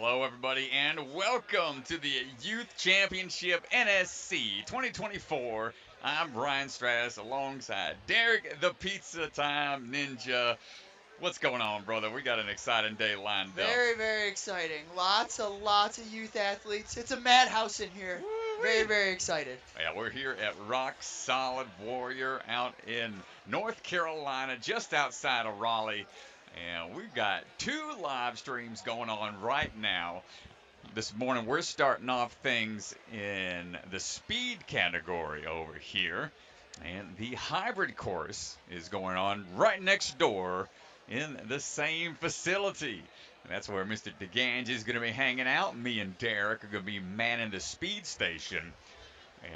Hello, everybody, and welcome to the Youth Championship NSC 2024. I'm Ryan Stratus alongside Derek, the Pizza Time Ninja. What's going on, brother? We got an exciting day lined up. Very exciting. Lots of youth athletes. It's a madhouse in here. Woo-wee. Very excited. Yeah, we're here at Rock Solid Warrior out in North Carolina, just outside of Raleigh. And we've got two live streams going on right now. This morning, we're starting off things in the speed category over here. And the hybrid course is going on right next door in the same facility. And that's where Mr. DeGange is going to be hanging out. Me and Derek are going to be manning the speed station.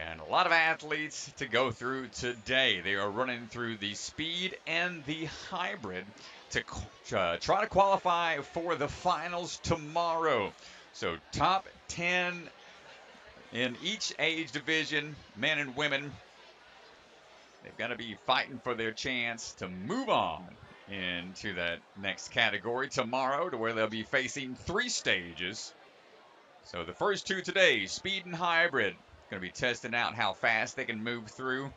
And a lot of athletes to go through today. They are running through the speed and the hybrid to try to qualify for the finals tomorrow. So top 10 in each age division, men and women. They've got to be fighting for their chance to move on into that next category tomorrow, to where they'll be facing three stages. So the first two today, speed and hybrid, going to be testing out how fast they can move through.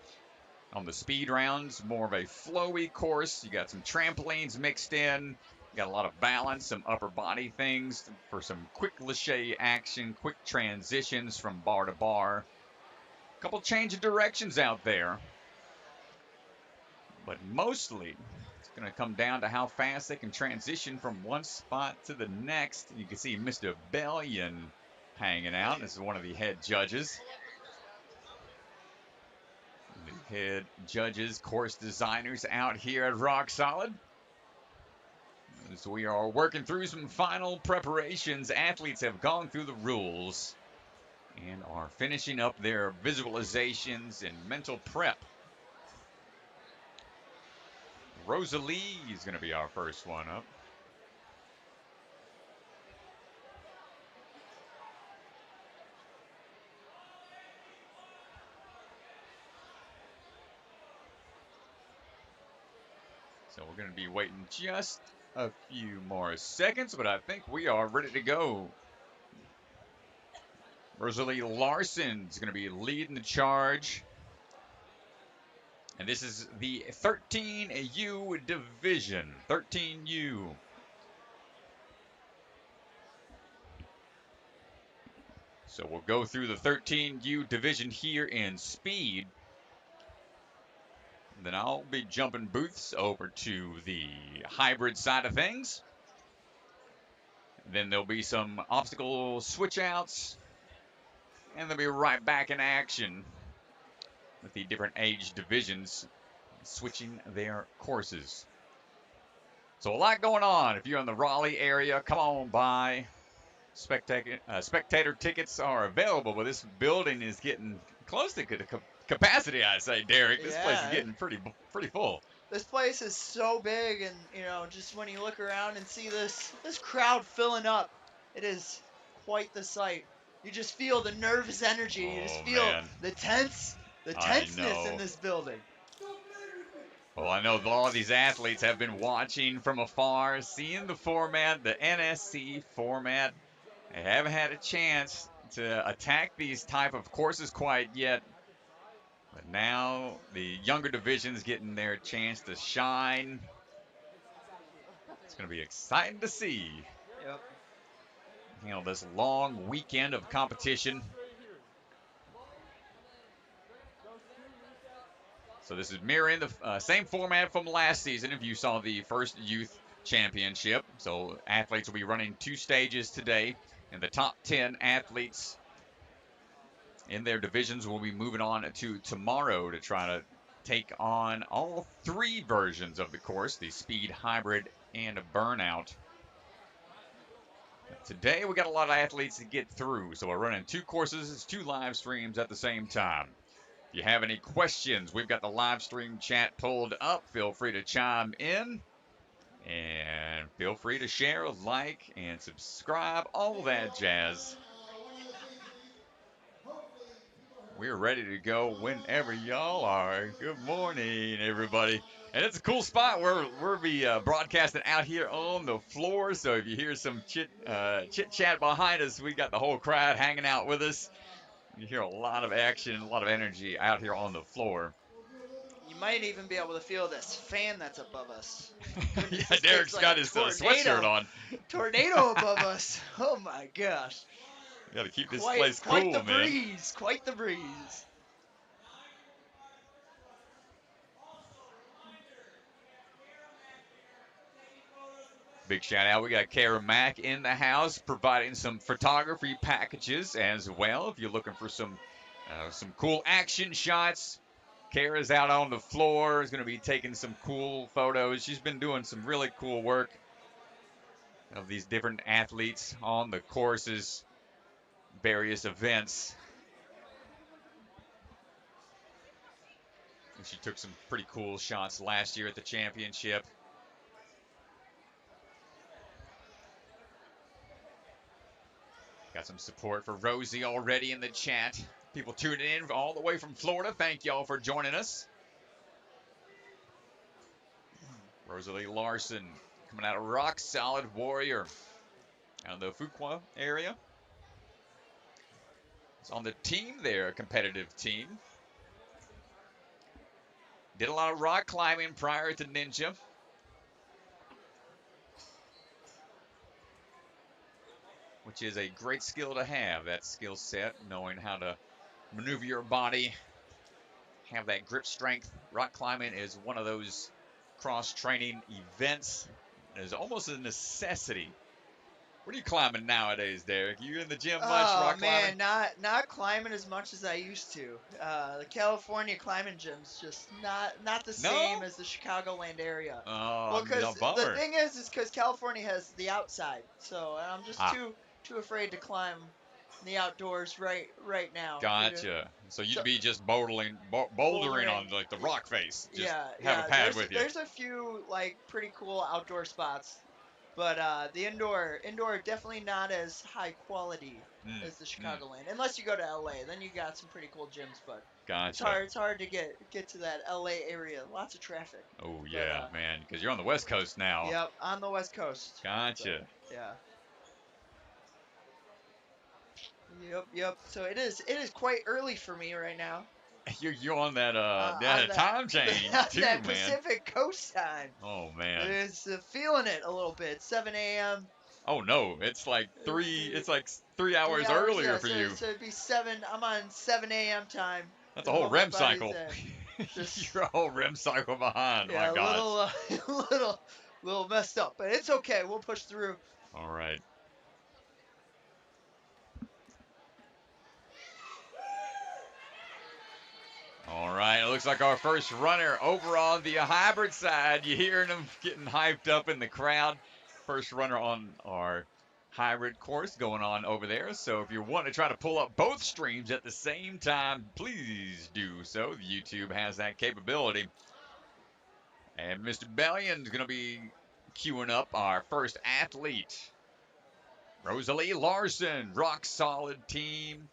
On the speed rounds, more of a flowy course. You got some trampolines mixed in. You got a lot of balance, some upper body things for some quick lache action, quick transitions from bar to bar. A couple change of directions out there. But mostly, it's going to come down to how fast they can transition from one spot to the next. You can see Mr. Bellion hanging out. This is one of the head judges. The head judges, course designers out here at Rock Solid. As we are working through some final preparations, athletes have gone through the rules and are finishing up their visualizations and mental prep. Rosalie is going to be our first one up. So we're going to be waiting just a few more seconds, but I think we are ready to go. Rosalie Larson is going to be leading the charge. And this is the 13U division. 13U. So we'll go through the 13U division here in speed. Then I'll be jumping booths over to the hybrid side of things. Then there'll be some obstacle switch outs. And they'll be right back in action with the different age divisions switching their courses. So a lot going on. If you're in the Raleigh area, come on by. Spectator tickets are available, but this building is getting close to capacity, I say, Derek. This place is Yeah, getting pretty full. this place is so big, and just when you look around and see this crowd filling up, it is quite the sight. You just feel the nervous energy. You just Oh, feel man. the I tenseness in know. this building. Well, I know all of these athletes have been watching from afar, seeing the format, the NSC format. They haven't had a chance to attack these type of courses quite yet. But now the younger divisions getting their chance to shine. It's going to be exciting to see. Yep. This long weekend of competition. So this is mirroring the same format from last season if you saw the first youth championship. So athletes will be running two stages today, and the top 10 athletes in their divisions will be moving on to tomorrow to try to take on all three versions of the course, the speed, hybrid, and a burnout. Today we got a lot of athletes to get through, so we're running two courses, two live streams at the same time. If you have any questions, we've got the live stream chat pulled up. Feel free to chime in. And feel free to share, like, and subscribe, all that jazz. We're ready to go whenever y'all are. Good morning, everybody. And it's a cool spot. We'll be broadcasting out here on the floor. So if you hear some chit chat behind us, we got the whole crowd hanging out with us. You hear a lot of action, a lot of energy out here on the floor. You might even be able to feel this fan that's above us. Goodness, Yeah, this thing's Derek's like got a his sweatshirt tornado. on. Tornado above us. Oh my gosh. Got to keep this place Quite the cool, man. breeze. Quite the breeze. Big shout out. We got Kara Mack in the house providing some photography packages as well. If you're looking for some cool action shots, Kara's out on the floor. Is going to be taking some cool photos. She's been doing some really cool work of these different athletes on the courses, various events. And she took some pretty cool shots last year at the championship. Got some support for Rosie already in the chat. People tuning in all the way from Florida. Thank y'all for joining us. Rosalie Larson coming out of Rock Solid Warrior out of the Fuqua area. It's on the team there, a competitive team. Did a lot of rock climbing prior to Ninja. Which is a great skill to have, that skill set, knowing how to maneuver your body, have that grip strength. Rock climbing is one of those cross-training events. It's almost a necessity. What are you climbing nowadays, Derek? You in the gym much, Oh rock climbing? man, not climbing as much as I used to. The California climbing gym's just not the same No? as the Chicagoland area. Oh, Well, a because the bummer. thing is because California has the outside, so I'm just Ah, too afraid to climb the outdoors right now. gotcha. So So you'd be just bouldering bouldering, on like the rock face. Just yeah, have a yeah. pad with you. There's a few like pretty cool outdoor spots, but the indoor definitely not as high quality Mm, as the mm, Chicagoland. Unless you go to LA, then you got some pretty cool gyms. But gotcha. it's hard to get to that LA area. Lots of traffic. Oh But yeah, man, because you're on the West Coast now. yep, on the West Coast. But Gotcha. yeah, yep. So it is quite early for me right now. You're on that On that that time change on too, that man. Pacific Coast time. Oh It man. is feeling it a little bit. 7 a.m. Oh no, it's like three. It's like 3 3 hours hours, earlier yeah. for So you. so it'd be 7. I'm on 7 a.m. time. That's a The whole moment my REM body's cycle. in. Just You're a whole REM cycle behind. My yeah, a gosh. little messed up, but it's okay. We'll push through. All right. All right. It looks like our first runner over on the hybrid side. You hearing them getting hyped up in the crowd. First runner on our hybrid course going on over there. So if you want to try to pull up both streams at the same time, please do so. YouTube has that capability. And Mr. Bellion's going to be queuing up our first athlete. Rosalie Larson, rock solid team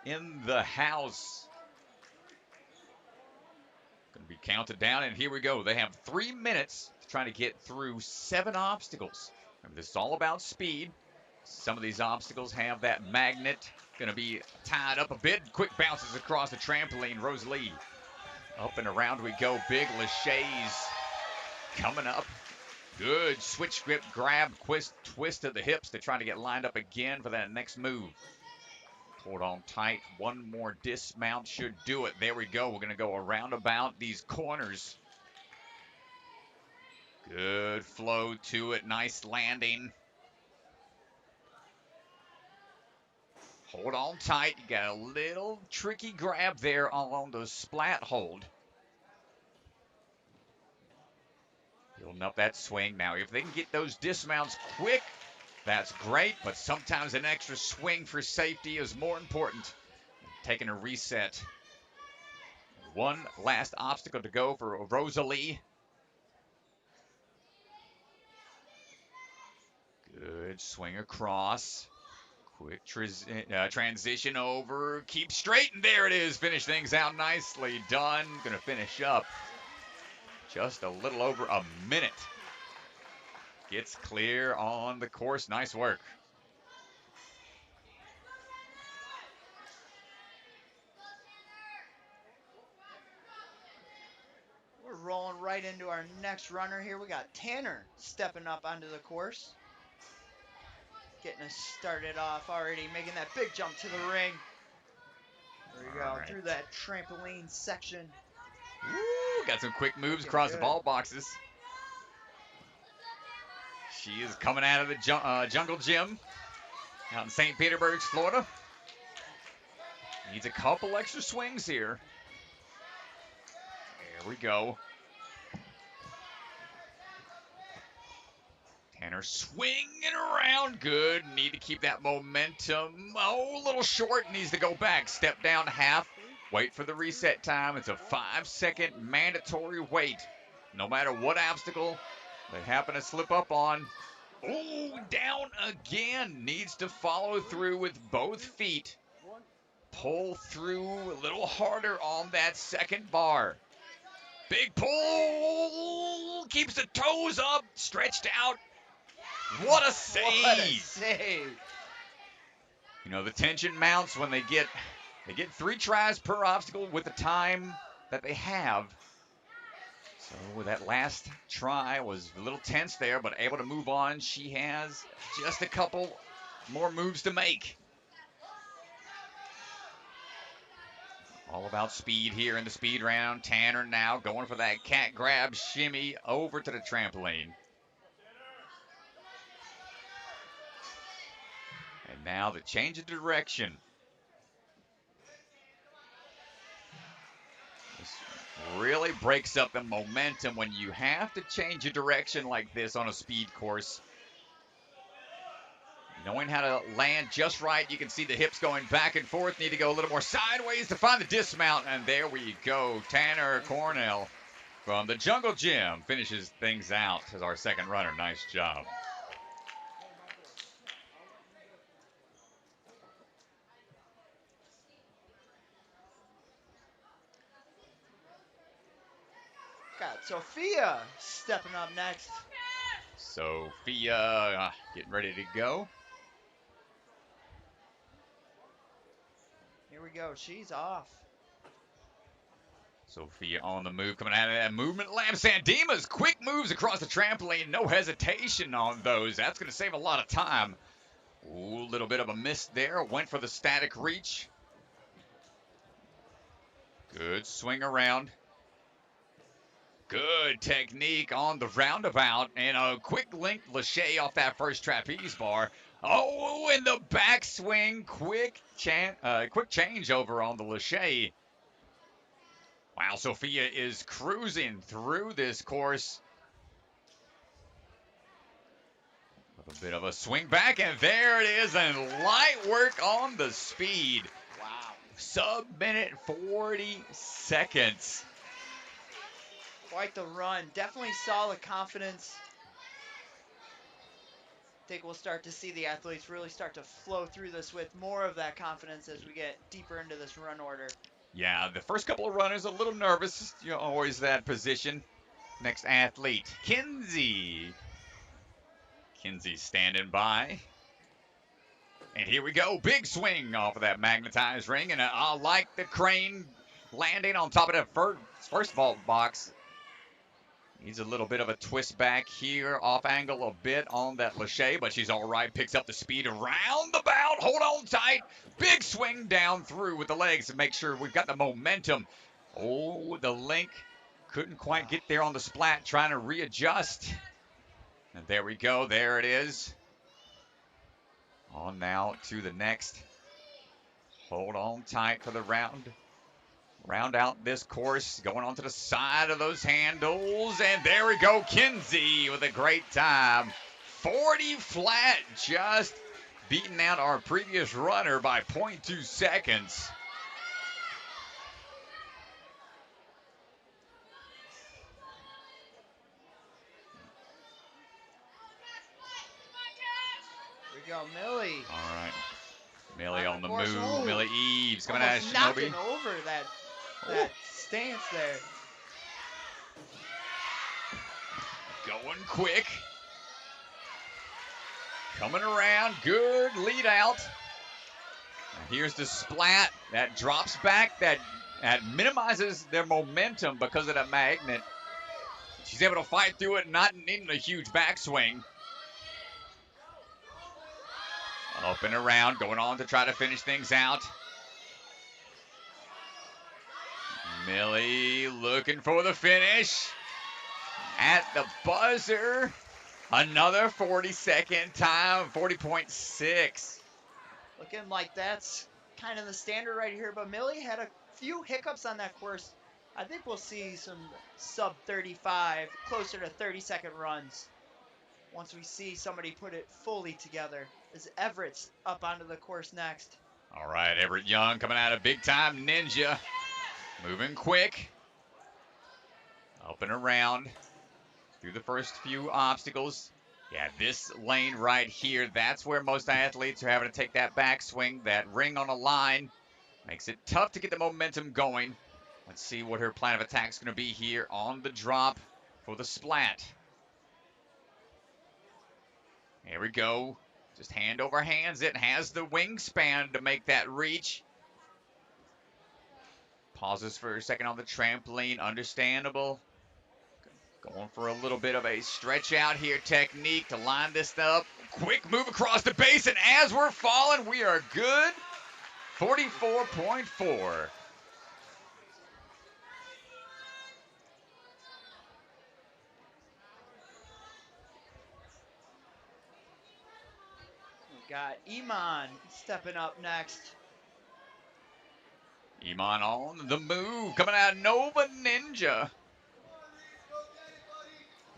in the house. Going to be counted down, and here we go. They have 3 minutes to try to get through 7 obstacles. Remember, this is all about speed. Some of these obstacles have that magnet. Going to be tied up a bit. Quick bounces across the trampoline. Rosalie up and around we go. Big Lachey's coming up. Good switch grip grab, twist of the hips to try to get lined up again for that next move. Hold on tight. One more dismount should do it. There we go. We're going to go around about these corners. Good flow to it. Nice landing. Hold on tight. You got a little tricky grab there along the splat hold. Building up that swing. Now, if they can get those dismounts quick, that's great, but sometimes an extra swing for safety is more important. Taking a reset. One last obstacle to go for Rosalie. Good swing across. Quick transition over. Keep straight, and there it is. Finish things out nicely done. Going to finish up just a little over a minute. Gets clear on the course. Nice work. We're rolling right into our next runner here. We got Tanner stepping up onto the course. Getting us started off already, making that big jump to the ring. There you go, Right. through that trampoline section. Woo, got some quick moves Looking across the good. ball boxes. She is coming out of the jungle gym out in St. Petersburg, Florida. Needs a couple extra swings here. There we go. Tanner swinging around. Good. Need to keep that momentum. Oh, a little short. Needs to go back. Step down half. Wait for the reset time. It's a 5-second mandatory wait. No matter what obstacle they happen to slip up on. Oh, down again. Needs to follow through with both feet. Pull through a little harder on that second bar. Big pull. Keeps the toes up. Stretched out. What a save! What a save! You know, the tension mounts when they get 3 tries per obstacle with the time that they have. So that last try was a little tense there, but able to move on. She has just a couple more moves to make. All about speed here in the speed round. Tanner now going for that cat grab shimmy over to the trampoline. And now the change of direction. This really breaks up the momentum when you have to change your direction like this on a speed course. Knowing how to land just right, you can see the hips going back and forth. Need to go a little more sideways to find the dismount. And there we go. Tanner Cornell from the Jungle Gym finishes things out as our second runner. Nice job. Got Sophia stepping up next. Sophia getting ready to go. Here we go. She's off. Sophia on the move, coming out of that movement lab. Sandima's quick moves across the trampoline. No hesitation on those. That's going to save a lot of time. Ooh, a little bit of a miss there. Went for the static reach. Good swing around. Good technique on the roundabout. And a quick link lachey off that first trapeze bar. Oh, and the backswing. Quick change over on the lachey. Wow, Sophia is cruising through this course. A bit of a swing back, and there it is, and light work on the speed. Wow. Sub-minute 40 seconds. Quite the run. Definitely saw the confidence. I think we'll start to see the athletes really start to flow through this with more of that confidence as we get deeper into this run order. Yeah, the first couple of runners a little nervous. You know, always that position. Next athlete, Kinsey. Kinsey standing by. And here we go. Big swing off of that magnetized ring. And I like the crane landing on top of that first vault box. Needs a little bit of a twist back here, off angle a bit on that lachey, but she's all right. Picks up the speed around the bout. Hold on tight. Big swing down through with the legs to make sure we've got the momentum. Oh, the link couldn't quite get there on the splat, trying to readjust. And there we go. There it is. On now to the next. Hold on tight for the round. Round out this course, going onto the side of those handles, and there we go, Kinsey with a great time. 40 flat, just beating out our previous runner by 0.2 seconds. Here we go, Millie. All right. Millie on the on the course. move. Ooh, Millie Eves coming out of almost knocking Shinobi. over that Ooh, stance there. going quick. Coming around. Good lead out. Here's the splat. That drops back. That minimizes their momentum because of the magnet. She's able to fight through it, not needing a huge backswing. Up and around, going on to try to finish things out. Millie looking for the finish. At the buzzer, another 40-second time, 40.6. Looking like that's kind of the standard right here, but Millie had a few hiccups on that course. I think we'll see some sub 35, closer to 30-second runs once we see somebody put it fully together. As Everett's up onto the course next. All right, Everett Young coming out of big time ninja. Moving quick. Up and around through the first few obstacles. Yeah, this lane right here, that's where most athletes are having to take that backswing. That ring on a line makes it tough to get the momentum going. Let's see what her plan of attack is going to be here on the drop for the splat. Here we go. Just hand over hands. It has the wingspan to make that reach. Pauses for a second on the trampoline. Understandable. Going for a little bit of a stretch out here technique to line this up. Quick move across the base, and as we're falling, we are good. 44.4. We got Iman stepping up next. Iman on the move, coming out Nova Ninja.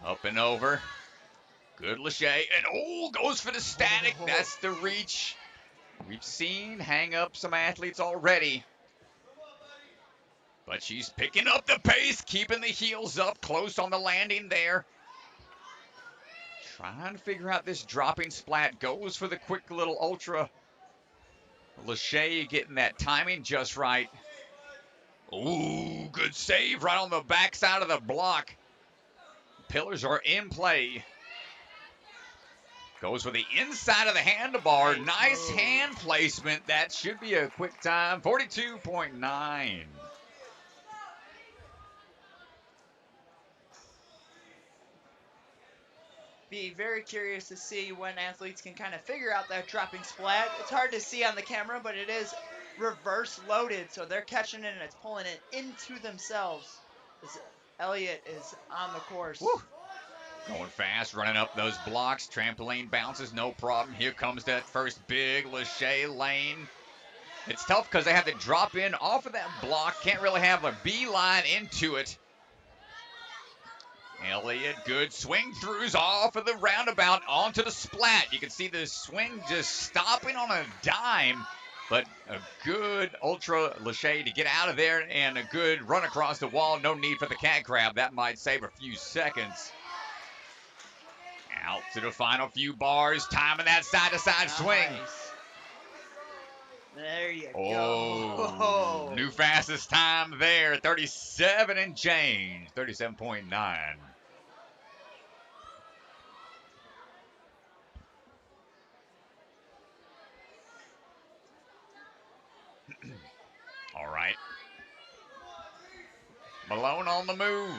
Up and over. Good Lachey, and goes for the static. That's the reach. We've seen hang up some athletes already. But she's picking up the pace, keeping the heels up, close on the landing there. Trying to figure out this dropping splat. Goes for the quick little ultra. Lachey getting that timing just right. Ooh, good save right on the backside of the block. Pillars are in play. Goes for the inside of the handlebar. Nice hand placement. That should be a quick time. 42.9. Be very curious to see when athletes can kind of figure out that dropping splat. It's hard to see on the camera, but it is reverse loaded, so they're catching it and it's pulling it into themselves as Elliott is on the course. Woo. Going fast, running up those blocks. Trampoline bounces, no problem. Here comes that first big Lachey lane. It's tough because they have to drop in off of that block. Can't really have a beeline into it. Elliott, good swing throughs off of the roundabout onto the splat. You can see the swing just stopping on a dime, but a good ultra Lachey to get out of there and a good run across the wall. No need for the cat grab. That might save a few seconds. Out to the final few bars, timing that side-to-side swing. There you go. New fastest time there, 37 and change, 37.9. All right. Malone on the move.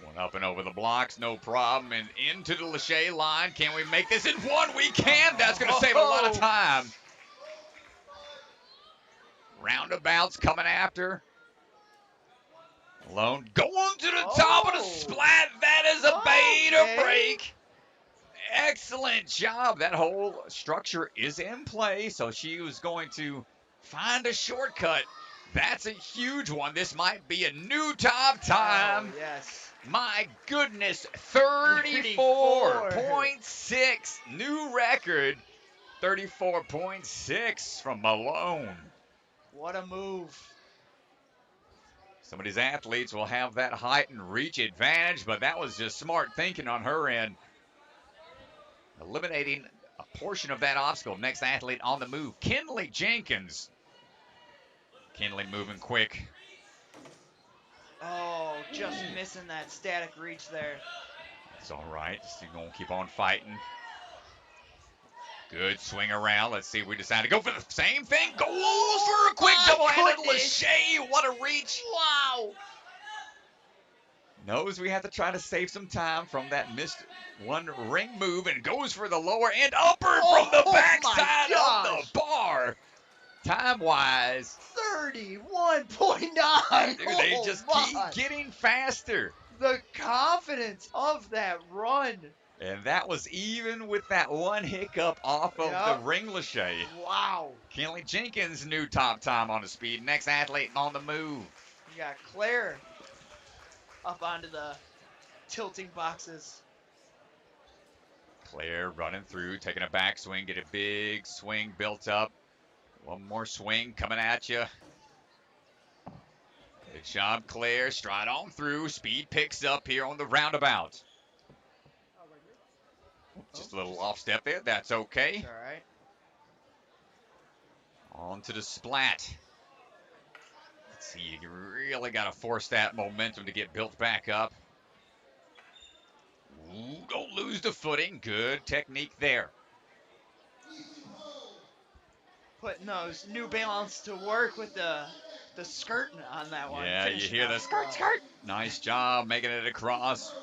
Going up and over the blocks, no problem. And into the Lachey line. Can we make this in one? We can. That's going to save a lot of time. Roundabouts coming after. Malone going to the top of the splat. That is a beta break. Excellent job. That whole structure is in play. So she was going to find a shortcut. That's a huge one. This might be a new top time. Oh, yes. My goodness, 34.6. New record, 34.6 from Malone. What a move. Some of these athletes will have that height and reach advantage, but that was just smart thinking on her end. Eliminating portion of that obstacle. Next athlete on the move, Kinley Jenkins. Kinley moving quick. Oh, just missing that static reach there. It's all right. She's going to keep on fighting. Good swing around. Let's see if we decide to go for the same thing. Goes for a quick double-handed Lachey. What a reach. Wow. Knows we have to try to save some time from that missed one ring move and goes for the lower end upper from the backside of the bar. Time-wise. 31.9. Dude, they just keep getting faster. The confidence of that run. And that was even with that one hiccup off of the ring Lachey. Wow. Kinley Jenkins' new top time on the speed. Next athlete on the move. You got Claire up onto the tilting boxes. Claire running through, taking a backswing, get a big swing built up. One more swing coming at you. Good job, Claire. Stride on through. Speed picks up here on the roundabout. Just a little off step there. That's okay. All right. On to the splat. Let's see. You really got to force that momentum to get built back up. Ooh, don't lose the footing. Good technique there. Putting those New Balance to work with the skirt on that one. Yeah, you hear the skirt, skirt. Nice job making it across.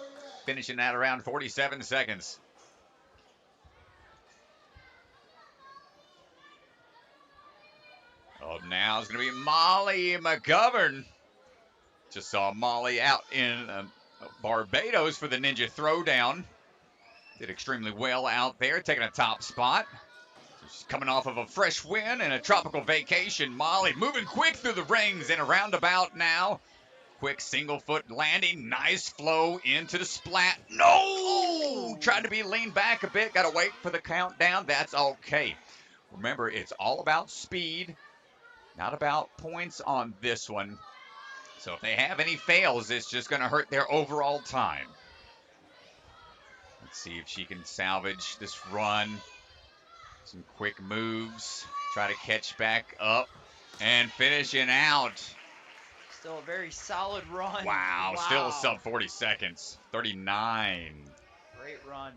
Finishing that around 47 seconds. Up now is going to be Molly McGovern. Just saw Molly out in Barbados for the Ninja Throwdown. Did extremely well out there, taking a top spot. She's coming off of a fresh win and a tropical vacation. Molly moving quick through the rings in a roundabout now. Quick single foot landing. Nice flow into the splat. No! Oh. Tried to be leaned back a bit. Got to wait for the countdown. That's okay. Remember, it's all about speed, not about points on this one. So if they have any fails, it's just going to hurt their overall time. Let's see if she can salvage this run. Some quick moves. Try to catch back up and finishing out. Still a very solid run. Wow. Still a sub 40 seconds. 39. Great run.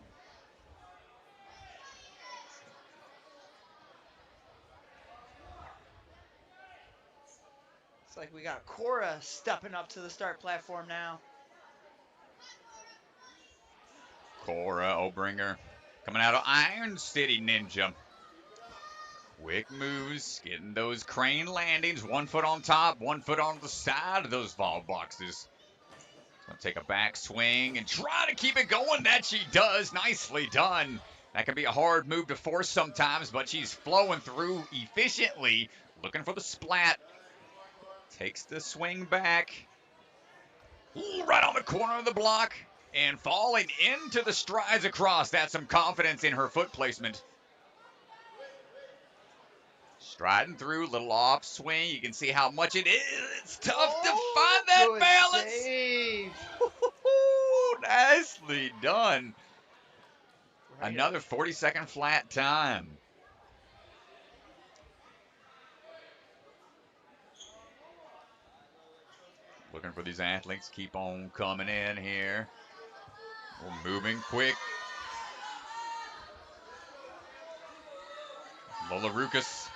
It's like we got Cora stepping up to the start platform now. Cora Obringer coming out of Iron City Ninja. Quick moves, getting those crane landings. 1 foot on top, 1 foot on the side of those vault boxes. Gonna take a back swing and try to keep it going. That she does. Nicely done. That can be a hard move to force sometimes, but she's flowing through efficiently. Looking for the splat. Takes the swing back. Ooh, right on the corner of the block. And falling into the strides across. That's some confidence in her foot placement. Striding through, little off swing. You can see how much it is. It's tough to find that balance. Save. Nicely done. Right Another 40-second flat time. Looking for these athletes. Keep on coming in here. We're moving quick. Lola Rukas.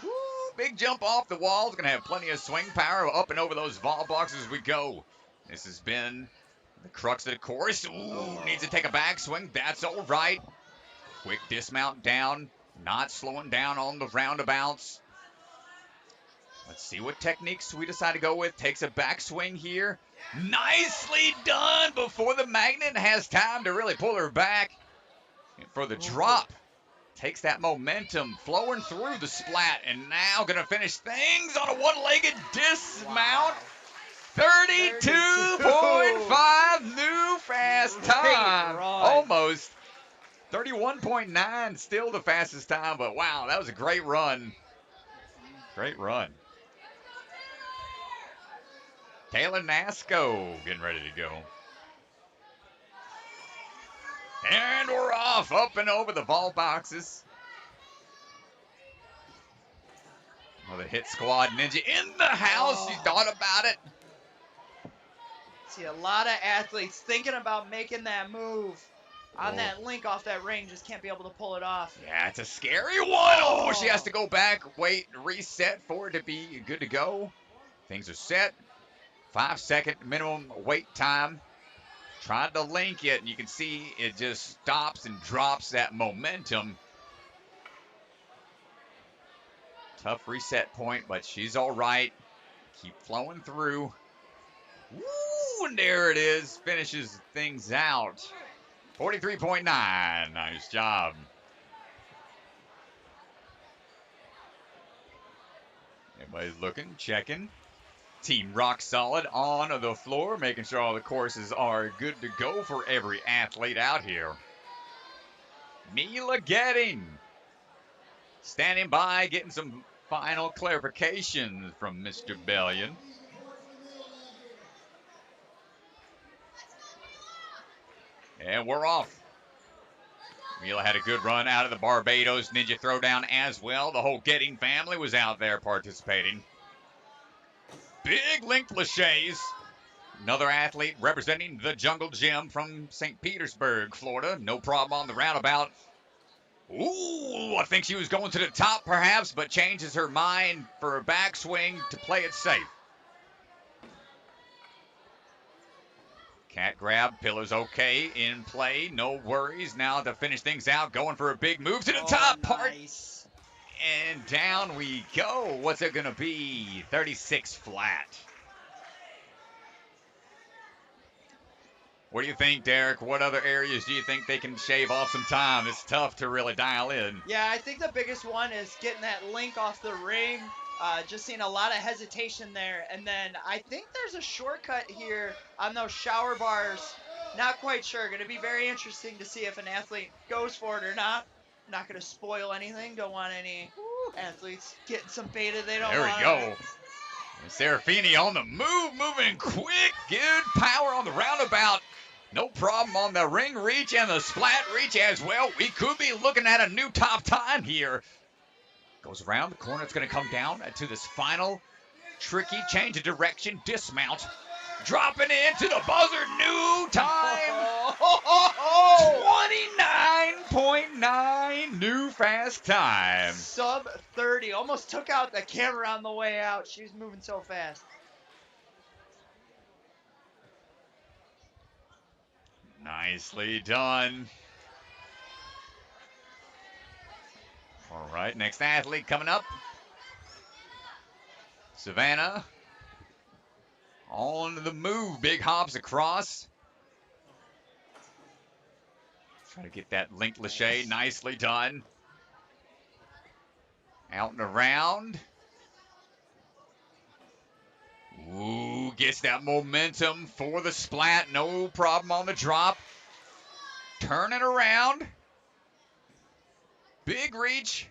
Woo, big jump off the wall. Going to have plenty of swing power up and over those vault boxes as we go. This has been the crux of the course. Ooh, needs to take a back swing. That's all right. Quick dismount down. Not slowing down on the roundabouts. Let's see what techniques we decide to go with. Takes a backswing here. Nicely done before the magnet has time to really pull her back. And for the drop, takes that momentum flowing through the splat. And now going to finish things on a one-legged dismount. 32.5 new fast time. Almost. 31.9 still the fastest time. But wow, that was a great run. Great run. Taylor Nasco getting ready to go. And we're off, up and over the vault boxes. Well, the hit squad ninja in the house. You thought about it. See a lot of athletes thinking about making that move on Oh. that link off that ring, just can't be able to pull it off. Yeah, it's a scary one. Oh, she has to go back, wait, reset for it to be good to go. Things are set. 5-second minimum wait time. Tried to link it, and you can see it just stops and drops that momentum. Tough reset point, but she's all right. Keep flowing through. Woo, and there it is. Finishes things out. 43.9. Nice job. Everybody's looking, checking. Team Rock Solid on the floor, making sure all the courses are good to go for every athlete out here. Mila Getting standing by, getting some final clarifications from Mr. Bellion. And we're off. Mila had a good run out of the Barbados Ninja Throwdown as well. The whole Getting family was out there participating. Big linked laches. Another athlete representing the Jungle Gym from St. Petersburg, Florida. No problem on the roundabout. Ooh, I think she was going to the top perhaps, but changes her mind for a backswing to play it safe. Cat grab, pillars okay, in play, no worries. Now to finish things out, going for a big move to the top part. Nice. And down we go. What's it going to be? 36 flat. What do you think, Derek? What other areas do you think they can shave off some time? It's tough to really dial in. Yeah, I think the biggest one is getting that link off the ring. Just seeing a lot of hesitation there. And then I think there's a shortcut here on those shower bars. Not quite sure. Going to be very interesting to see if an athlete goes for it or not. Not going to spoil anything. Don't want any athletes getting some beta they don't want. There we go. Serafini on the move, moving quick. Good power on the roundabout. No problem on the ring reach and the splat reach as well. We could be looking at a new top time here. Goes around the corner. It's going to come down to this final tricky change of direction. Dismount. Dropping into the buzzer. New time. 29.9 new fast time. Sub 30. Almost took out the camera on the way out. She was moving so fast. Nicely done. All right, next athlete coming up. Savannah. On the move. Big hops across. Try to get that linked lache. Nicely done. Out and around. Ooh, gets that momentum for the splat. No problem on the drop. Turning around. Big reach.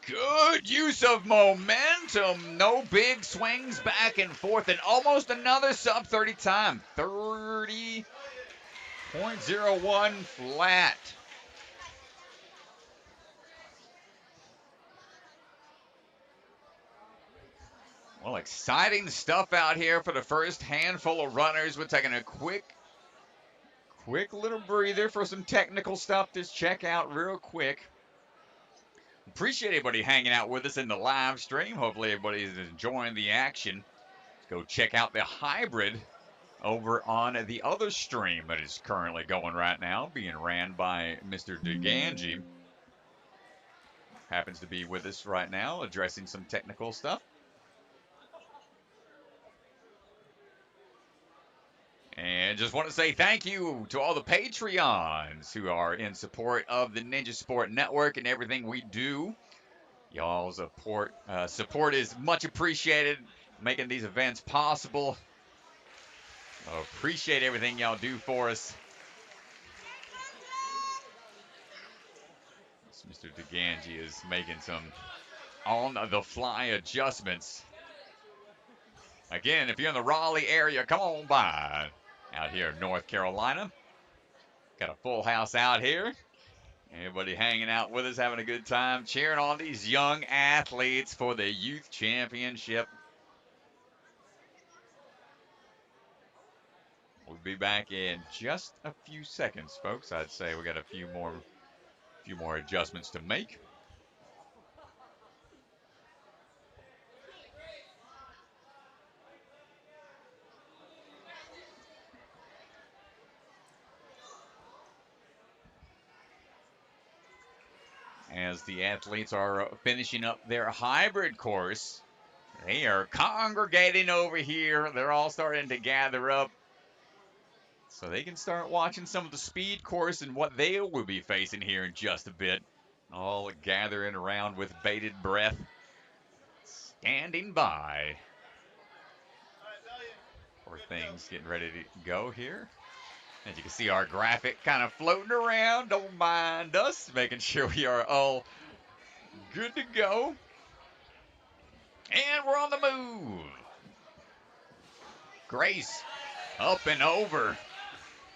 Good use of momentum. No big swings back and forth. And almost another sub 30 time. 30.01 flat. Well, exciting stuff out here for the first handful of runners. We're taking a quick little breather for some technical stuff to check out real quick. Appreciate everybody hanging out with us in the live stream. Hopefully everybody's enjoying the action. Let's go check out the hybrid over on the other stream that is currently going right now, being ran by Mr. DeGangi. Happens to be with us right now, addressing some technical stuff. And just want to say thank you to all the Patreons who are in support of the Ninja Sport Network and everything we do. Y'all's support is much appreciated, making these events possible. Appreciate everything y'all do for us. Mr. DeGangi is making some on-the-fly adjustments. Again, if you're in the Raleigh area, come on by. Out here in North Carolina. Got a full house out here. Everybody hanging out with us, having a good time, cheering on these young athletes for the youth championship. We'll be back in just a few seconds, folks. I'd say we got a few more adjustments to make. As the athletes are finishing up their hybrid course, they are congregating over here. They're all starting to gather up so they can start watching some of the speed course and what they will be facing here in just a bit. All gathering around with bated breath, standing by for things getting ready to go here. As you can see, our graphic kind of floating around. Don't mind us, making sure we are all good to go. And we're on the move. Grace up and over.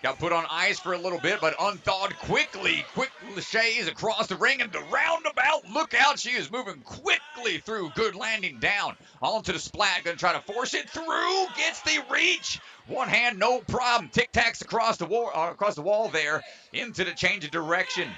Got put on ice for a little bit, but unthawed quickly. Quick laches across the ring and the roundabout. Look out, she is moving quickly through. Good landing down onto the splat. Gonna try to force it through. Gets the reach. One hand, no problem. Tic-tacs across the wall there into the change of direction.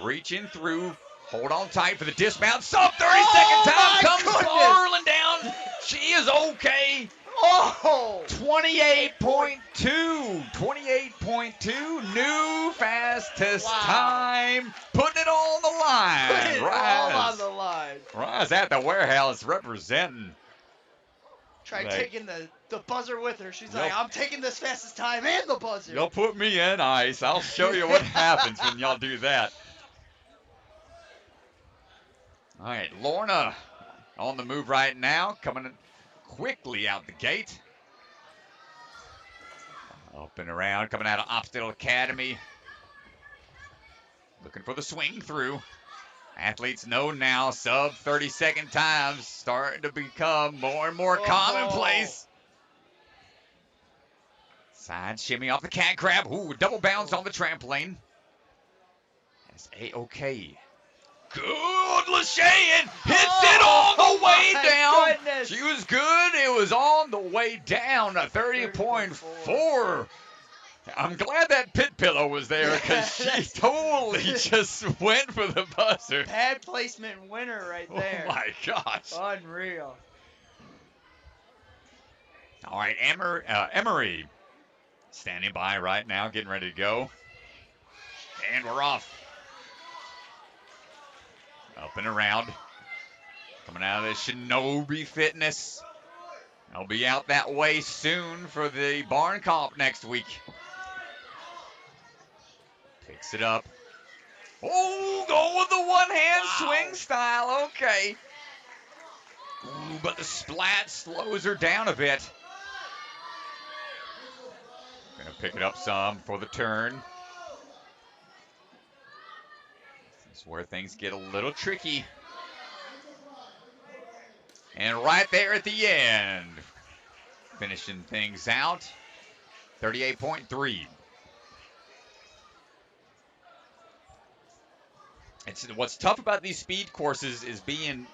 Reaching through. Hold on tight for the dismount. Sub 30-second time comes barreling down. She is okay. Oh! 28.2. 28.2. New fastest time. Putting it all on the line. Put it all on the line. Rise at the warehouse representing. Try taking the buzzer with her. She's like, I'm taking this fastest time and the buzzer. You'll put me in ice. I'll show you what happens when y'all do that. All right, Lorna on the move right now, coming quickly out the gate. Up and around, coming out of Obstacle Academy. Looking for the swing through. Athletes know now sub 30-second times starting to become more and more commonplace. Side shimmy off the cat crab. Ooh, double bounce on the trampoline. That's A-okay. Good, Lachey hits it on the way down. Goodness. She was good. It was on the way down. A 30.4. I'm glad that pit pillow was there because she totally just went for the buzzer. Bad placement winner right there. Oh my gosh. Unreal. All right, Emery standing by right now, getting ready to go. And we're off. Up and around. Coming out of the Shinobi Fitness. I'll be out that way soon for the barn comp next week. Picks it up. Oh, going with the one-hand swing style. Okay. Ooh, but the splat slows her down a bit. Gonna pick it up some for the turn. This is where things get a little tricky. And right there at the end, finishing things out, 38.3. What's tough about these speed courses is being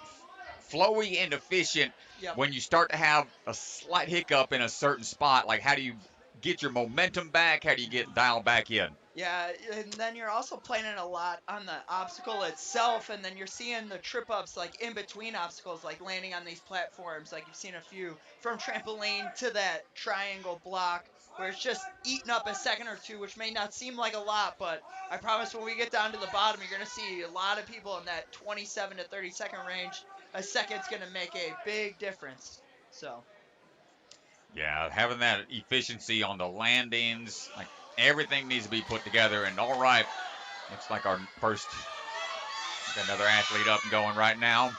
flowy and efficient. Yep. When you start to have a slight hiccup in a certain spot. Like, how do you get your momentum back? How do you get dialed back in? Yeah, and then you're also planning a lot on the obstacle itself, and then you're seeing the trip-ups, like, in between obstacles, like landing on these platforms. Like, you've seen a few from trampoline to that triangle block, where it's just eating up a second or two, which may not seem like a lot, but I promise when we get down to the bottom, you're going to see a lot of people in that 27 to 30-second range. A second's going to make a big difference. So. Yeah, having that efficiency on the landings, like, everything needs to be put together. And all right, looks like our first, got another athlete up and going right now.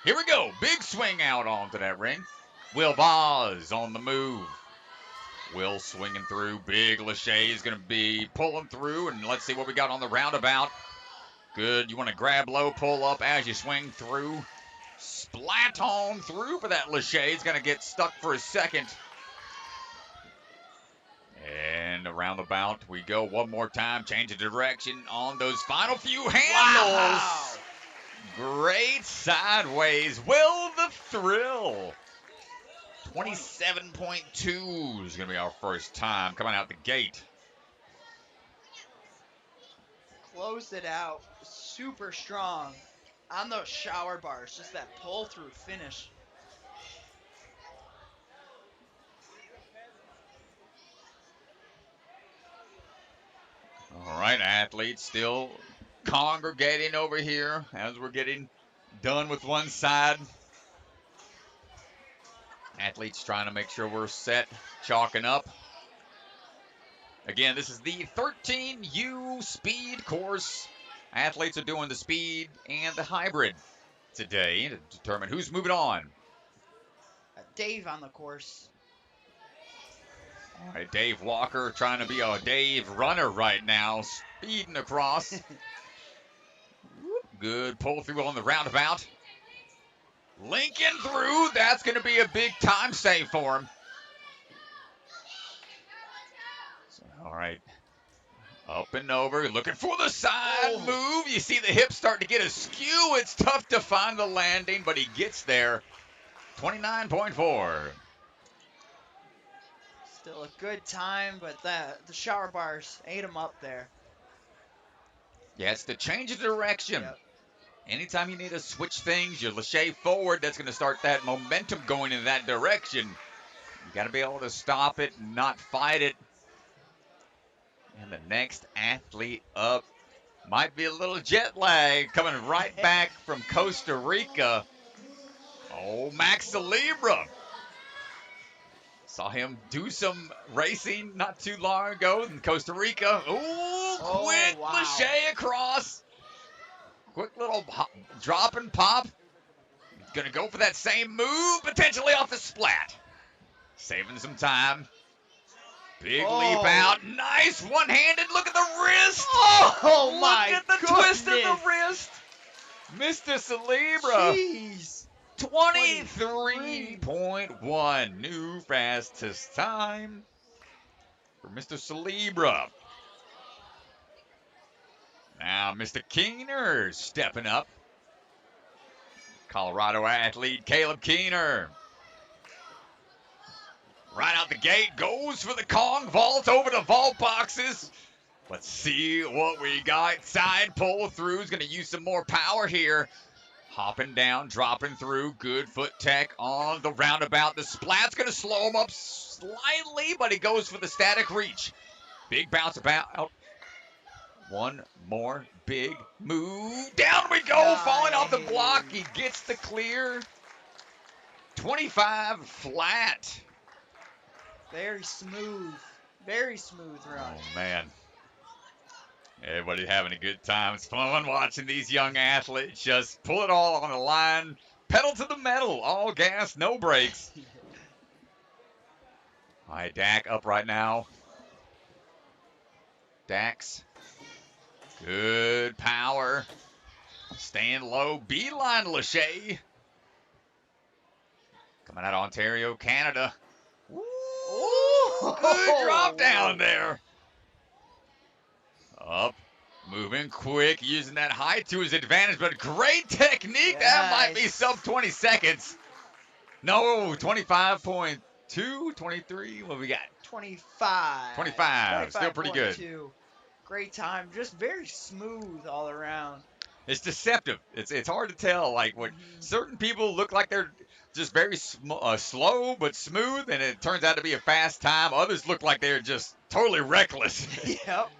Here we go. Big swing out onto that ring. Will Boz on the move. Will swinging through. Big Lachey is going to be pulling through. And let's see what we got on the roundabout. Good. You want to grab low, pull up as you swing through. Splat on through for that Lachey. It's going to get stuck for a second. And roundabout we go one more time. Change of direction on those final few handles. Wow. Great sideways. Will the thrill. 27.2 is going to be our first time coming out the gate. Closed it out super strong on those shower bars. Just that pull through finish. All right, athletes still congregating over here as we're getting done with one side. Athletes trying to make sure we're set, chalking up. Again, this is the 13U speed course. Athletes are doing the speed and the hybrid today to determine who's moving on. Dave on the course. All right, Dave Walker trying to be a Dave runner right now, speeding across. Good pull through on the roundabout. Lincoln through. That's going to be a big time save for him. So, all right. Up and over, looking for the side move. You see the hips starting to get askew. It's tough to find the landing, but he gets there. 29.4. Still a good time, but the shower bars ate him up there. Yeah, it's the change of direction. Yep. Anytime you need to switch things, you lachey forward, that's going to start that momentum going in that direction. You got to be able to stop it and not fight it. And the next athlete up might be a little jet lag coming right back from Costa Rica. Oh, Max Libra. Saw him do some racing not too long ago in Costa Rica. Ooh, quick lachey across. Quick little drop and pop. Gonna go for that same move, potentially off the splat. Saving some time. Big leap out. Nice one-handed. Look at the wrist. Oh, my Look at the twist of the wrist. Mr. Celebra. Jeez. 23.1. New fastest time for Mr. Celebra. Now, Mr. Keener stepping up. Colorado athlete Caleb Keener. Right out the gate, goes for the Kong vault over the vault boxes. Let's see what we got. Side pull through is going to use some more power here. Hopping down, dropping through. Good foot tech on the roundabout. The splat's going to slow him up slightly, but he goes for the static reach. Big bounce about. One more big move. Down we go, falling off the block. He gets the clear. 25 flat. Very smooth run. Oh, man. Everybody having a good time. It's fun watching these young athletes just pull it all on the line. Pedal to the metal. All gas, no brakes. All right, Dak up right now. Dax. Good power. Staying low. Beeline lachey. Coming out of Ontario, Canada. Ooh, good drop down there. Up, moving quick, using that height to his advantage, but great technique. Yes. That might be sub 20 seconds. No, 25.2, 23. What we got? 25. 25. Still pretty good. Great time. Just very smooth all around. It's deceptive. It's hard to tell. Like what certain people look like they're just very slow but smooth, and it turns out to be a fast time. Others look like they're just totally reckless. Yep.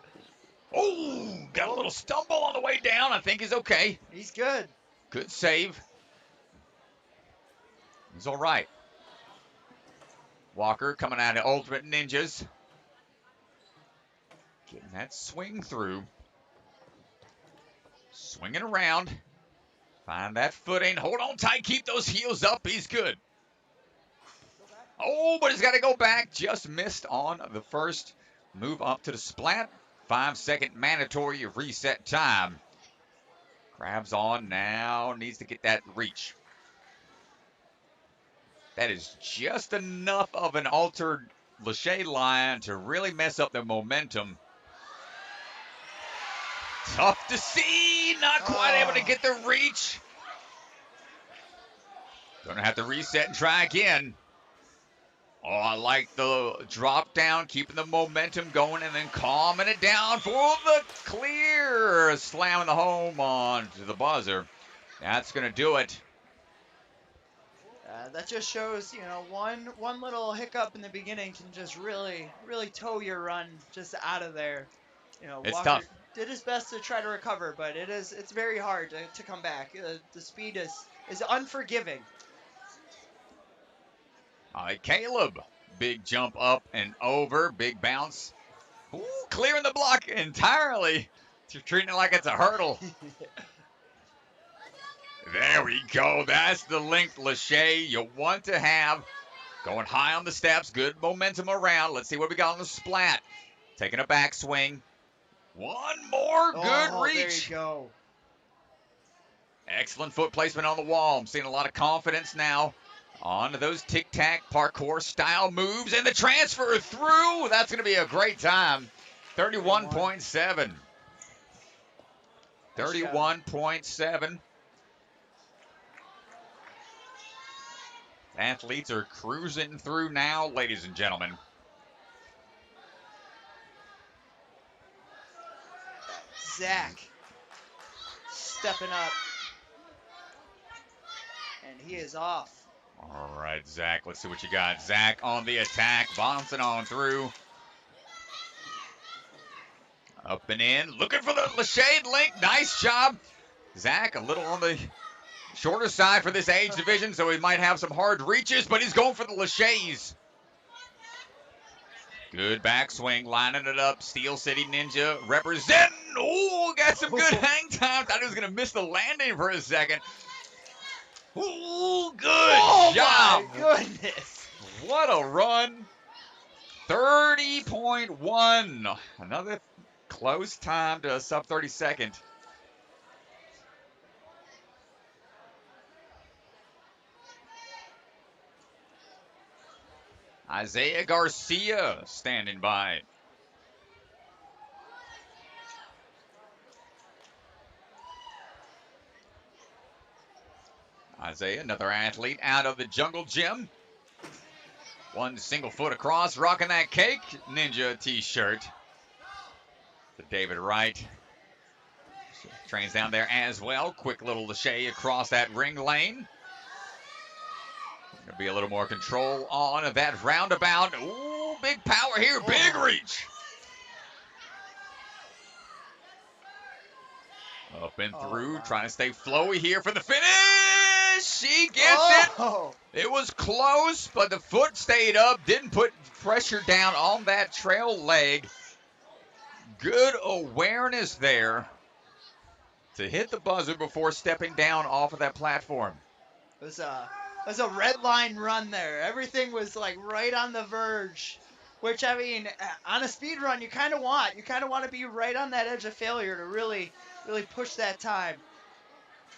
Oh, got a little stumble on the way down. I think he's okay. He's good. Good save. He's all right. Walker coming out of Ultimate Ninjas. Getting that swing through. Swinging around. Find that footing. Hold on tight. Keep those heels up. He's good. Oh, but he's got to go back. Just missed on the first move up to the splat. 5-second mandatory reset time. Grabs on now. Needs to get that reach. That is just enough of an altered Lachey line to really mess up the momentum. Tough to see. Not quite able to Oh, get the reach. Gonna have to reset and try again. Oh, I like the drop down, keeping the momentum going, and then calming it down for the clear. Slamming the home on to the buzzer. That's going to do it. that just shows, one little hiccup in the beginning can just really tow your run just out of there. It's Walker tough. did his best to try to recover, but it's very hard to come back. The speed is unforgiving. All right, Caleb. Big jump up and over. Big bounce. Ooh, clearing the block entirely. You're treating it like it's a hurdle. There we go. That's the length, Lachey, you want to have. Going high on the steps. Good momentum around. Let's see what we got on the splat. Taking a backswing. One more good Oh, there you reach. go. Excellent foot placement on the wall. I'm seeing a lot of confidence now. On to those tic-tac parkour style moves and the transfer through. That's going to be a great time. 31.7. 31.7. Athletes are cruising through now, ladies and gentlemen. Zach stepping up. And he is off. All right, Zach, let's see what you got. Zach on the attack, bouncing on through. Up and in, looking for the Lachey link. Nice job. Zach, a little on the shorter side for this age division, so he might have some hard reaches, but he's going for the Lacheys. Good backswing, lining it up. Steel City Ninja representing. Oh, got some good hang time. Thought he was going to miss the landing for a second. Ooh, good job. My goodness. What a run. 30.1. Another close time to a sub 30 second. Isaiah Garcia standing by. Isaiah, another athlete out of the Jungle Gym. One single foot across, rocking that Cake Ninja t-shirt. To David Wright. Trains down there as well. Quick little Lachey across that ring lane. Gonna be a little more control on that roundabout. Ooh, big power here, big reach. Up and through, trying to stay flowy here for the finish. She gets it. It was close, but the foot stayed up. Didn't put pressure down on that trail leg. Good awareness there to hit the buzzer before stepping down off of that platform. It was a red line run there. Everything was like right on the verge. Which, I mean, on a speed run, you kind of want. You kind of want to be right on that edge of failure to really push that time.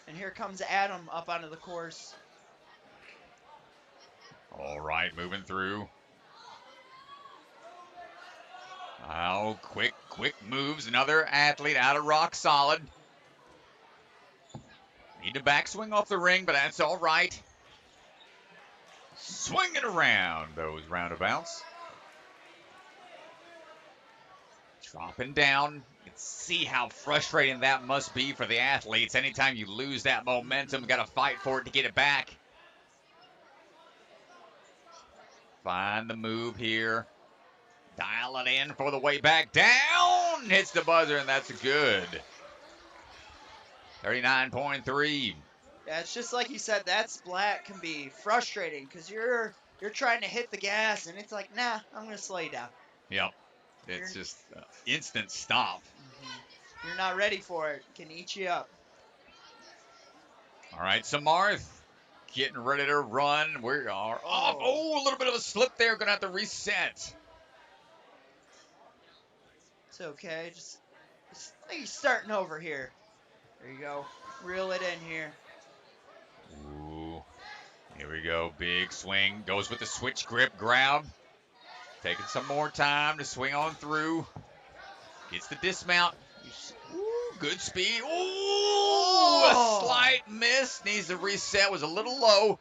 And here comes Adam up onto the course. All right, moving through. Oh, quick moves. Another athlete out of Rock Solid. Need to backswing off the ring, but that's all right. Swinging around those roundabouts. Dropping down. You can see how frustrating that must be for the athletes. Anytime you lose that momentum, got to fight for it to get it back. Find the move here. Dial it in for the way back down. Hits the buzzer, and that's good. 39.3. Yeah, it's just like you said, that splat can be frustrating because you're trying to hit the gas, and it's like, nah, I'm going to slow you down. Yep. It's just instant stop. You're not ready for it. It can eat you up. All right, Samarth getting ready to run. We are off. Oh, a little bit of a slip there. Going to have to reset. It's okay. Just like he's starting over here. There you go. Reel it in here. Ooh. Here we go. Big swing. Goes with the switch grip grab. Taking some more time to swing on through. Gets the dismount. Ooh, good speed. Ooh, a Oh! slight miss. Needs to reset. Was a little low.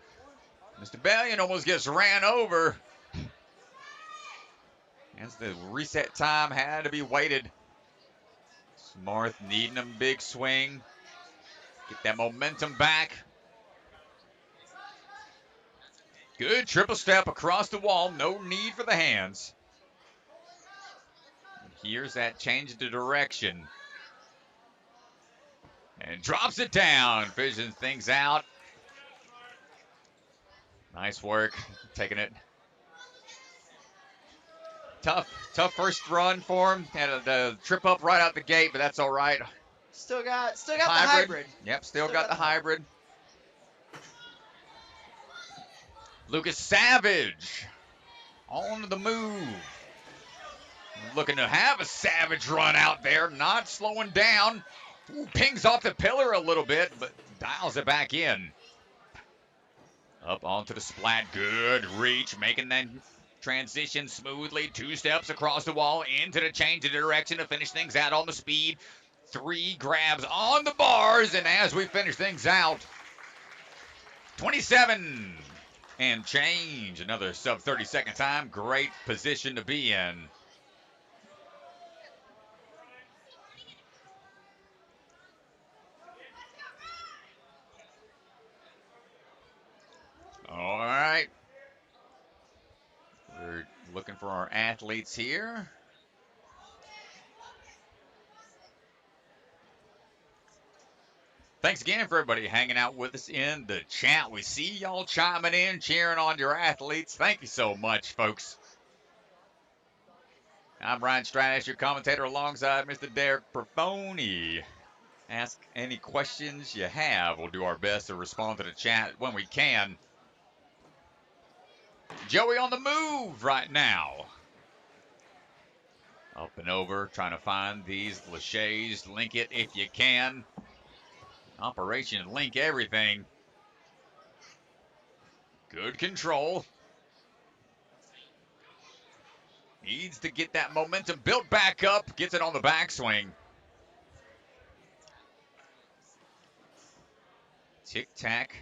Mr. Bellion almost gets ran over. As the reset time had to be waited. Smarth needing a big swing. Get that momentum back. Good triple step across the wall. No need for the hands. Here's that change of direction. And drops it down. Visions things out. Nice work. Taking it. Tough first run for him. Had a trip up right out the gate, but that's all right. Still got the hybrid. Yep, still got the hybrid. Lucas Savage on the move. Looking to have a savage run out there, not slowing down. Ooh, pings off the pillar a little bit, but dials it back in. Up onto the splat. Good reach, making that transition smoothly. 2 steps across the wall into the change of direction to finish things out on the speed. 3 grabs on the bars, and as we finish things out, 27 and change. Another sub 30-second time. Great position to be in. All right. We're looking for our athletes here. Thanks again for everybody hanging out with us in the chat. We see y'all chiming in, cheering on your athletes. Thank you so much, folks. I'm Ryan Stratus, your commentator, alongside Mr. Derek Perfoni. Ask any questions you have. We'll do our best to respond to the chat when we can. Joey on the move right now. Up and over, trying to find these laches. Link it if you can. Operation Link Everything. Good control. Needs to get that momentum built back up. Gets it on the backswing. Tic-tac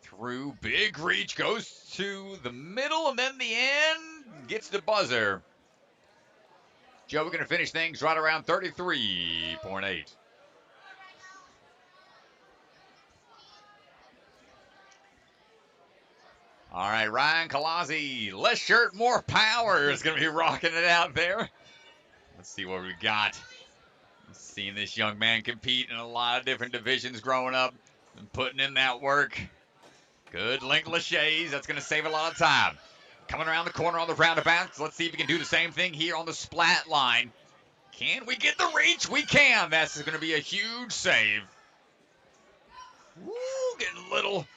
through. Big reach. Goes to the middle and then the end. Gets the buzzer. Joe, we're going to finish things right around 33.8. All right, Ryan Kalazzi, less shirt, more power is going to be rocking it out there. Let's see what we got. Seeing this young man compete in a lot of different divisions growing up and putting in that work. Good link laches. That's going to save a lot of time. Coming around the corner on the roundabout. So let's see if we can do the same thing here on the splat line. Can we get the reach? We can. That's going to be a huge save. Woo, getting a little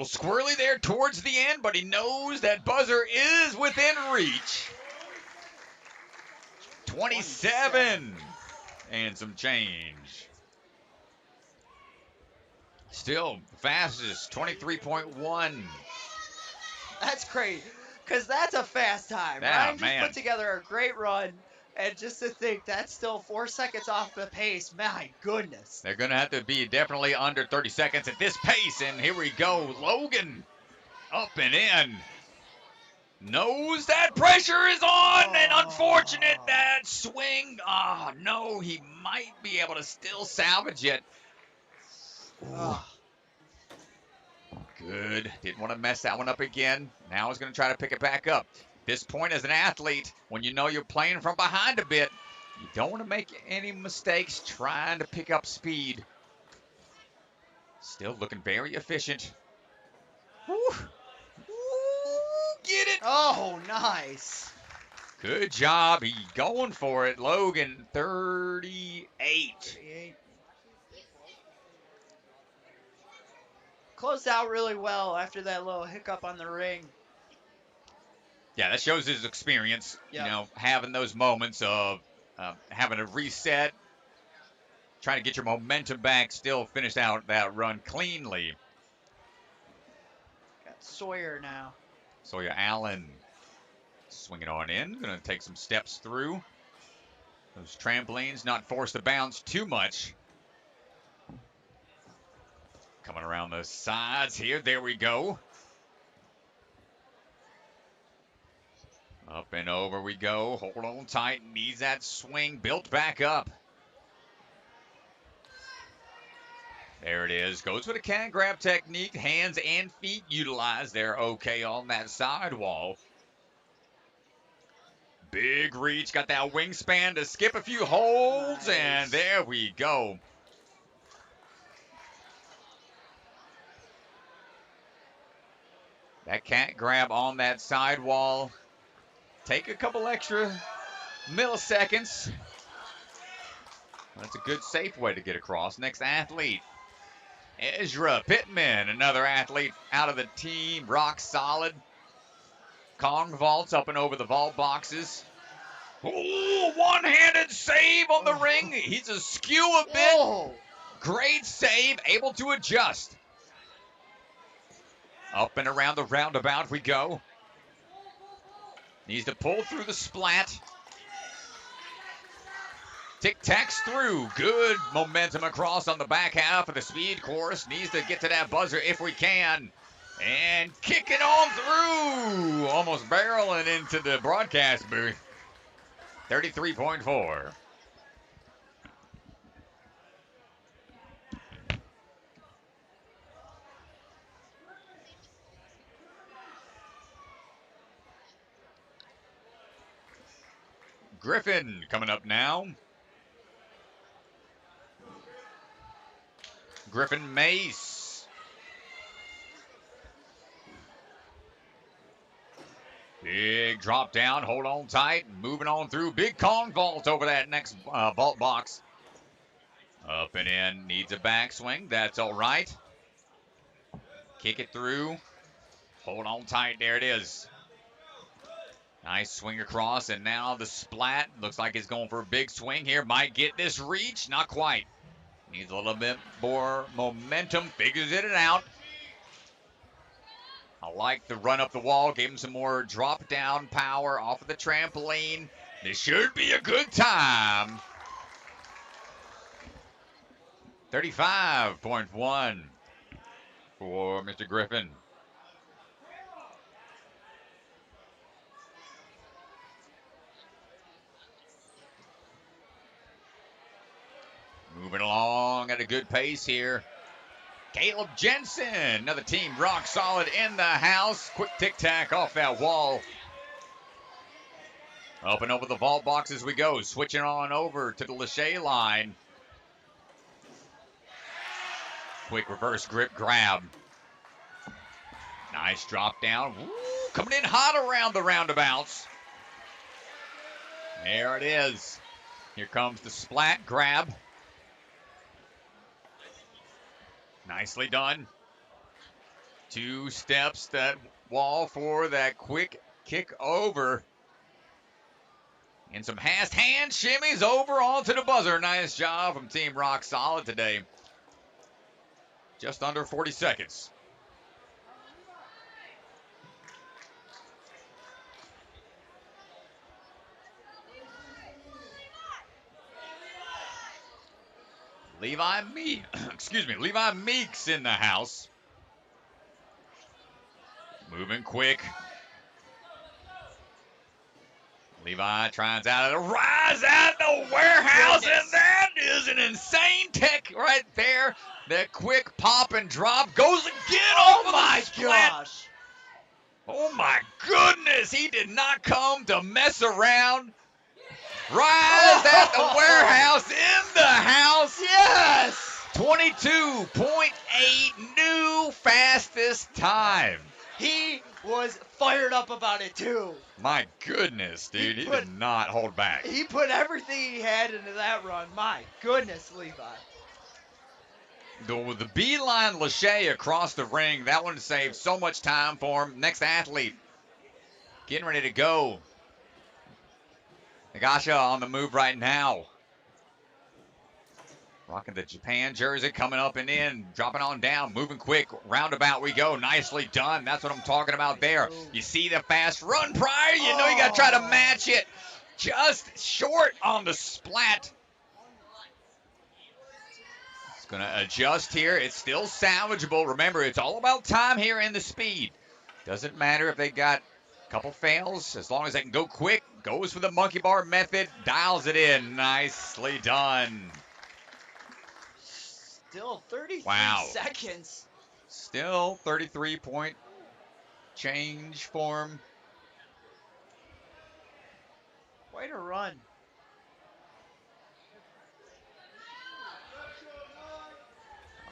squirrely there towards the end, but he knows that buzzer is within reach. 27 and some change. Still fastest, 23.1. That's great, because that's a fast time. Yeah, Ryan just man. put together a great run, and just to think that's still 4 seconds off the pace, my goodness. They're going to have to be definitely under 30 seconds at this pace, and here we go. Logan up and in. Knows that pressure is on, and unfortunate that swing. Oh, no, he might be able to still salvage it. Good. Didn't want to mess that one up again. Now he's going to try to pick it back up. This point as an athlete, when you know you're playing from behind a bit, you don't want to make any mistakes trying to pick up speed. Still looking very efficient. Woo. Get it. Oh, nice. Good job. He's going for it. Logan, 38. Closed out really well after that little hiccup on the ring. Yeah, that shows his experience, Yep. you know, having those moments of having to reset, trying to get your momentum back, still finish out that run cleanly. Got Sawyer now. Sawyer Allen Swing it on in. Going to take some steps through. Those trampolines, not forced to bounce too much. Coming around the sides here. There we go. Up and over we go. Hold on tight. Needs that swing built back up. There it is. Goes with a can grab technique. Hands and feet utilized. They're okay on that sidewall. Big reach. Got that wingspan to skip a few holds. Nice. And there we go. That can't grab on that sidewall. Take a couple extra milliseconds. That's a good, safe way to get across. Next athlete, Ezra Pittman, another athlete out of the team. Rock solid. Kong vaults up and over the vault boxes. Ooh, one-handed save on the ring. He's askew a bit. Whoa. Great save, able to adjust. Up and around the roundabout we go. Needs to pull through the splat. Tic-tacs through. Good momentum across on the back half of the speed course. Needs to get to that buzzer if we can. And kicking on through. Almost barreling into the broadcast booth. 33.4. Griffin coming up now. Griffin Mace. Big drop down, hold on tight, moving on through. Big Kong vault over that next vault box. Up and in, needs a backswing, that's all right. Kick it through, hold on tight, there it is. Nice swing across, and now the splat. Looks like he's going for a big swing here. Might get this reach, not quite. Needs a little bit more momentum, figures it out. I like the run up the wall, gave him some more drop down power off of the trampoline. This should be a good time. 35.1 for Mr. Griffin. Moving along at a good pace here. Caleb Jensen, another team rock solid in the house. Quick tic-tac off that wall. Up and over the vault box as we go. Switching on over to the Lachey line. Quick reverse grip grab. Nice drop down. Woo, coming in hot around the roundabouts. There it is. Here comes the splat grab. Nicely done. 2 steps that wall for that quick kick over. And some fast hand shimmies over onto the buzzer. Nice job from Team Rock Solid today. Just under 40 seconds. Levi Meeks in the house. Moving quick. Levi tries out of the rise at the warehouse, and that is an insane tech right there. That quick pop and drop goes again. Oh my gosh. Oh my goodness. He did not come to mess around. Rise at the warehouse, in the house. Yes. 22.8 new fastest time. He was fired up about it too. My goodness, dude. He did not hold back. He put everything he had into that run. My goodness, Levi. The beeline Lachey across the ring, that one saved so much time for him. Next athlete, getting ready to go. Nagasha on the move right now. Rocking the Japan jersey, coming up and in, dropping on down, moving quick. Roundabout we go. Nicely done. That's what I'm talking about there. Ooh. You see the fast run prior. You know you got to try to Oh. match it. Just short on the splat. It's going to adjust here. It's still salvageable. Remember, it's all about time here and the speed. Doesn't matter if they got a couple fails. As long as they can go quick, goes for the monkey bar method, dials it in. Nicely done. Still 33 Wow. seconds. Still 33-point change for him. Quite a run.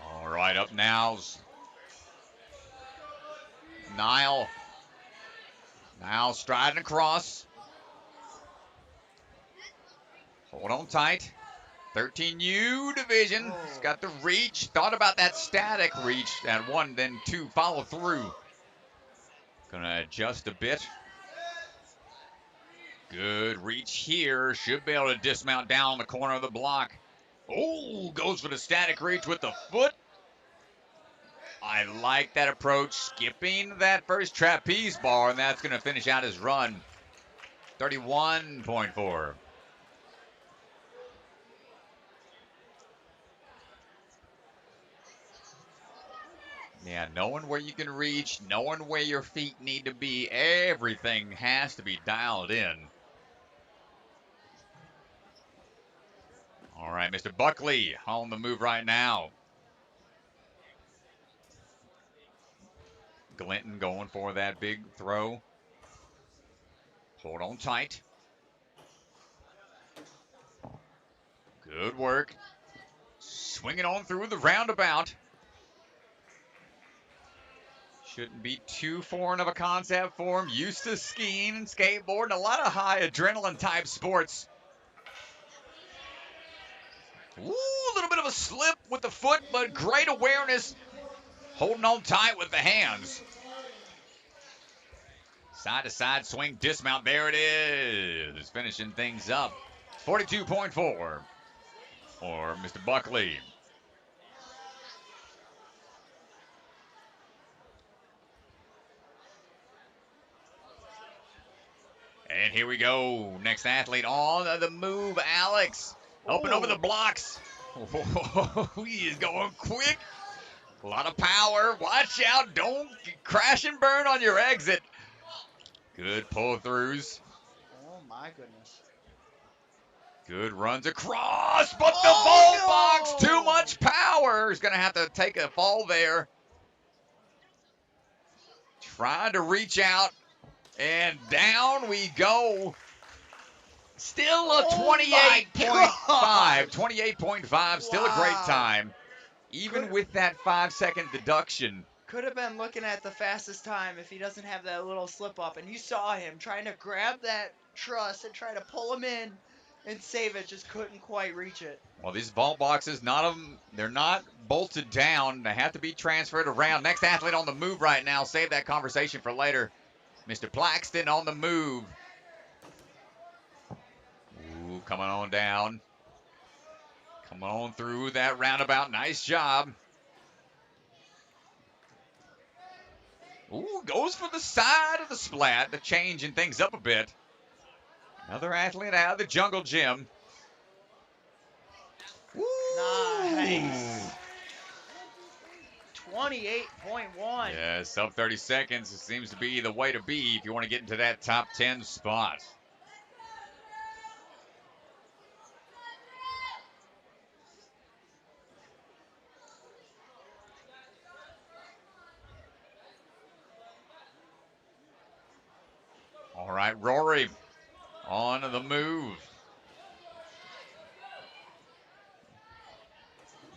All right, up now's Nile. Now striding across. Hold on tight. 13U division. He's got the reach. Thought about that static reach at 1, then 2. Follow through. Gonna adjust a bit. Good reach here. Should be able to dismount down the corner of the block. Oh, goes for the static reach with the foot. I like that approach. Skipping that first trapeze bar, and that's going to finish out his run. 31.4. Yeah, knowing where you can reach, knowing where your feet need to be, everything has to be dialed in. All right, Mr. Buckley on the move right now. Glinton going for that big throw. Hold on tight. Good work. Swinging on through the roundabout. Shouldn't be too foreign of a concept for him. Used to skiing and skateboarding, a lot of high adrenaline type sports. Ooh, a little bit of a slip with the foot, but great awareness. Holding on tight with the hands. Side to side swing dismount. There it is. Finishing things up. 42.4 for Mr. Buckley. And here we go. Next athlete on the move, Alex. Open over the blocks. Oh, he is going quick. A lot of power. Watch out. Don't crash and burn on your exit. Good pull-throughs. Oh, my goodness. Good runs across, but the vault box, too much power. He's going to have to take a fall there. Trying to reach out, and down we go. Still a 28.5. 28.5, still a great time. Even with that 5-second deduction. Could have been looking at the fastest time if he doesn't have that little slip up. And you saw him trying to grab that truss and try to pull him in and save it. Just couldn't quite reach it. Well, these vault boxes, they're not bolted down. They have to be transferred around. Next athlete on the move right now. Save that conversation for later. Mr. Plaxton on the move. Ooh, coming on down. Come on through that roundabout. Nice job. Ooh, goes for the side of the splat to changing things up a bit. Another athlete out of the jungle gym. Ooh. Nice. 28.1. Yeah, sub 30 seconds. It seems to be the way to be if you want to get into that top 10 spot. All right, Rory on the move.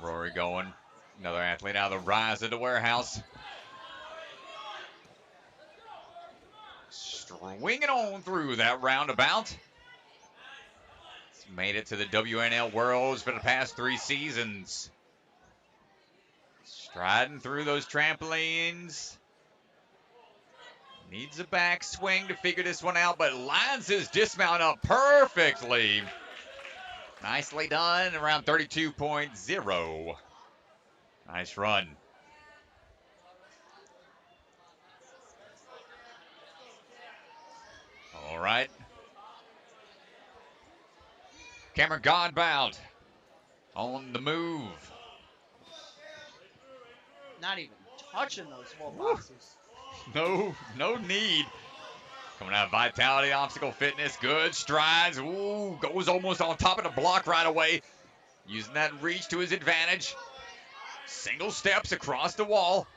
Rory going. Another athlete out of the rise of the warehouse. Swinging on through that roundabout. He's made it to the WNL Worlds for the past 3 seasons. Striding through those trampolines. Needs a backswing to figure this one out, but lines his dismount up perfectly. Nicely done, around 32.0. Nice run. All right. Cameron Godbout on the move. Not even touching those full Woo. boxes. No need. Coming out of Vitality, Obstacle Fitness, good strides. Ooh, goes almost on top of the block right away. Using that reach to his advantage. Single steps across the wall.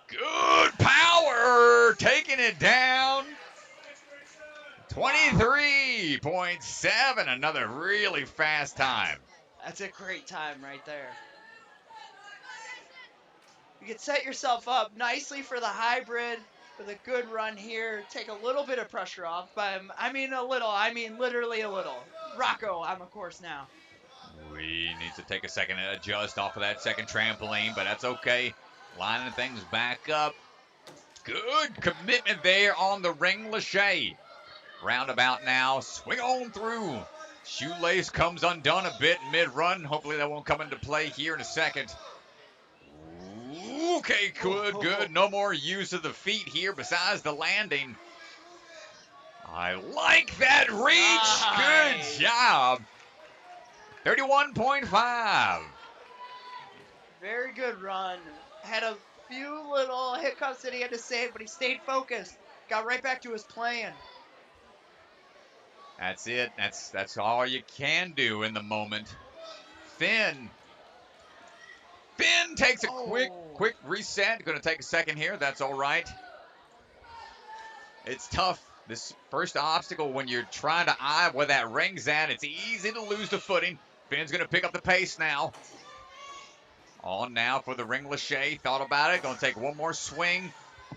Good power, taking it down. 23.7, another really fast time. That's a great time right there. You can set yourself up nicely for the hybrid with a good run here. Take a little bit of pressure off, but I mean a little. I mean literally a little. Rocco on the course now. We need to take a second and adjust off of that second trampoline, but that's okay. Lining things back up. Good commitment there on the ring lache. Roundabout now, swing on through. Shoelace comes undone a bit mid-run. Hopefully that won't come into play here in a second. Okay, good. No more use of the feet here besides the landing. I like that reach. Nice. Good job. 31.5. Very good run. Had a few little hiccups that he had to save, but he stayed focused. Got right back to his plan. That's it. That's all you can do in the moment. Finn takes a quick reset. Going to take a second here. That's all right. It's tough. This first obstacle, when you're trying to eye where that ring's at, it's easy to lose the footing. Finn's going to pick up the pace now. On now for the ring lache. Thought about it. Going to take one more swing.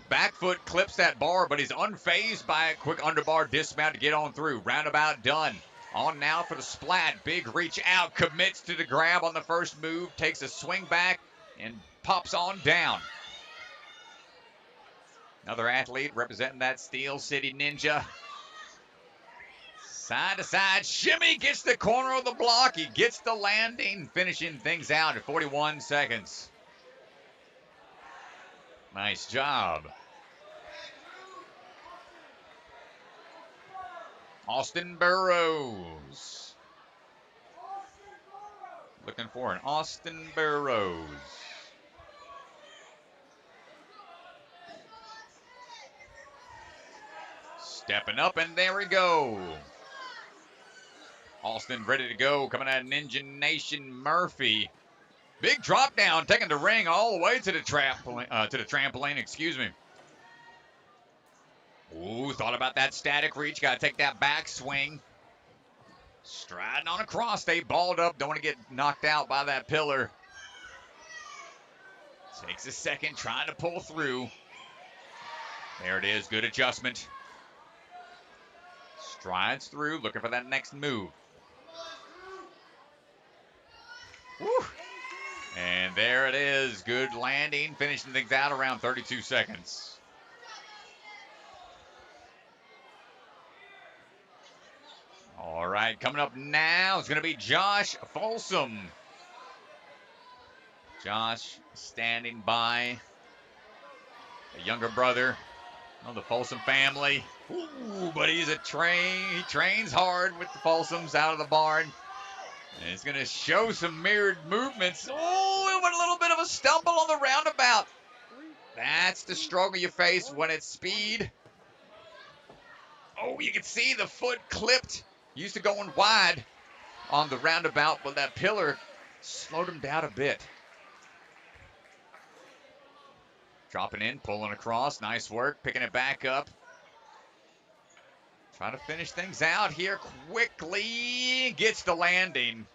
Back foot clips that bar, but he's unfazed by a quick underbar dismount to get on through. Roundabout done. On now for the splat. Big reach out. Commits to the grab on the first move. Takes a swing back and pops on down. Another athlete representing that Steel City Ninja. Side to side shimmy, gets the corner of the block. He gets the landing, finishing things out at 41 seconds. Nice job. Austin Burrows. Looking for an Austin Burrows. Stepping up, and there we go. Austin ready to go, coming out of Ninja Nation Murphy. Big drop down, taking the ring all the way to the trampoline, excuse me. Ooh, thought about that static reach. Got to take that back swing. Striding on across, stay balled up. Don't want to get knocked out by that pillar. Takes a second, trying to pull through. There it is, good adjustment. Strides through, looking for that next move. Woo. And there it is, good landing, finishing things out around 32 seconds. All right, coming up now is going to be Josh Folsom. Josh standing by, a younger brother of the Folsom family. Ooh, but he trains hard with the Folsoms out of the barn. And he's going to show some mirrored movements. Oh, it went a little bit of a stumble on the roundabout. That's the struggle you face when it's speed. Oh, you can see the foot clipped. Used to going wide on the roundabout, but that pillar slowed him down a bit. Dropping in, pulling across. Nice work, picking it back up. Trying to finish things out here quickly. Gets the landing.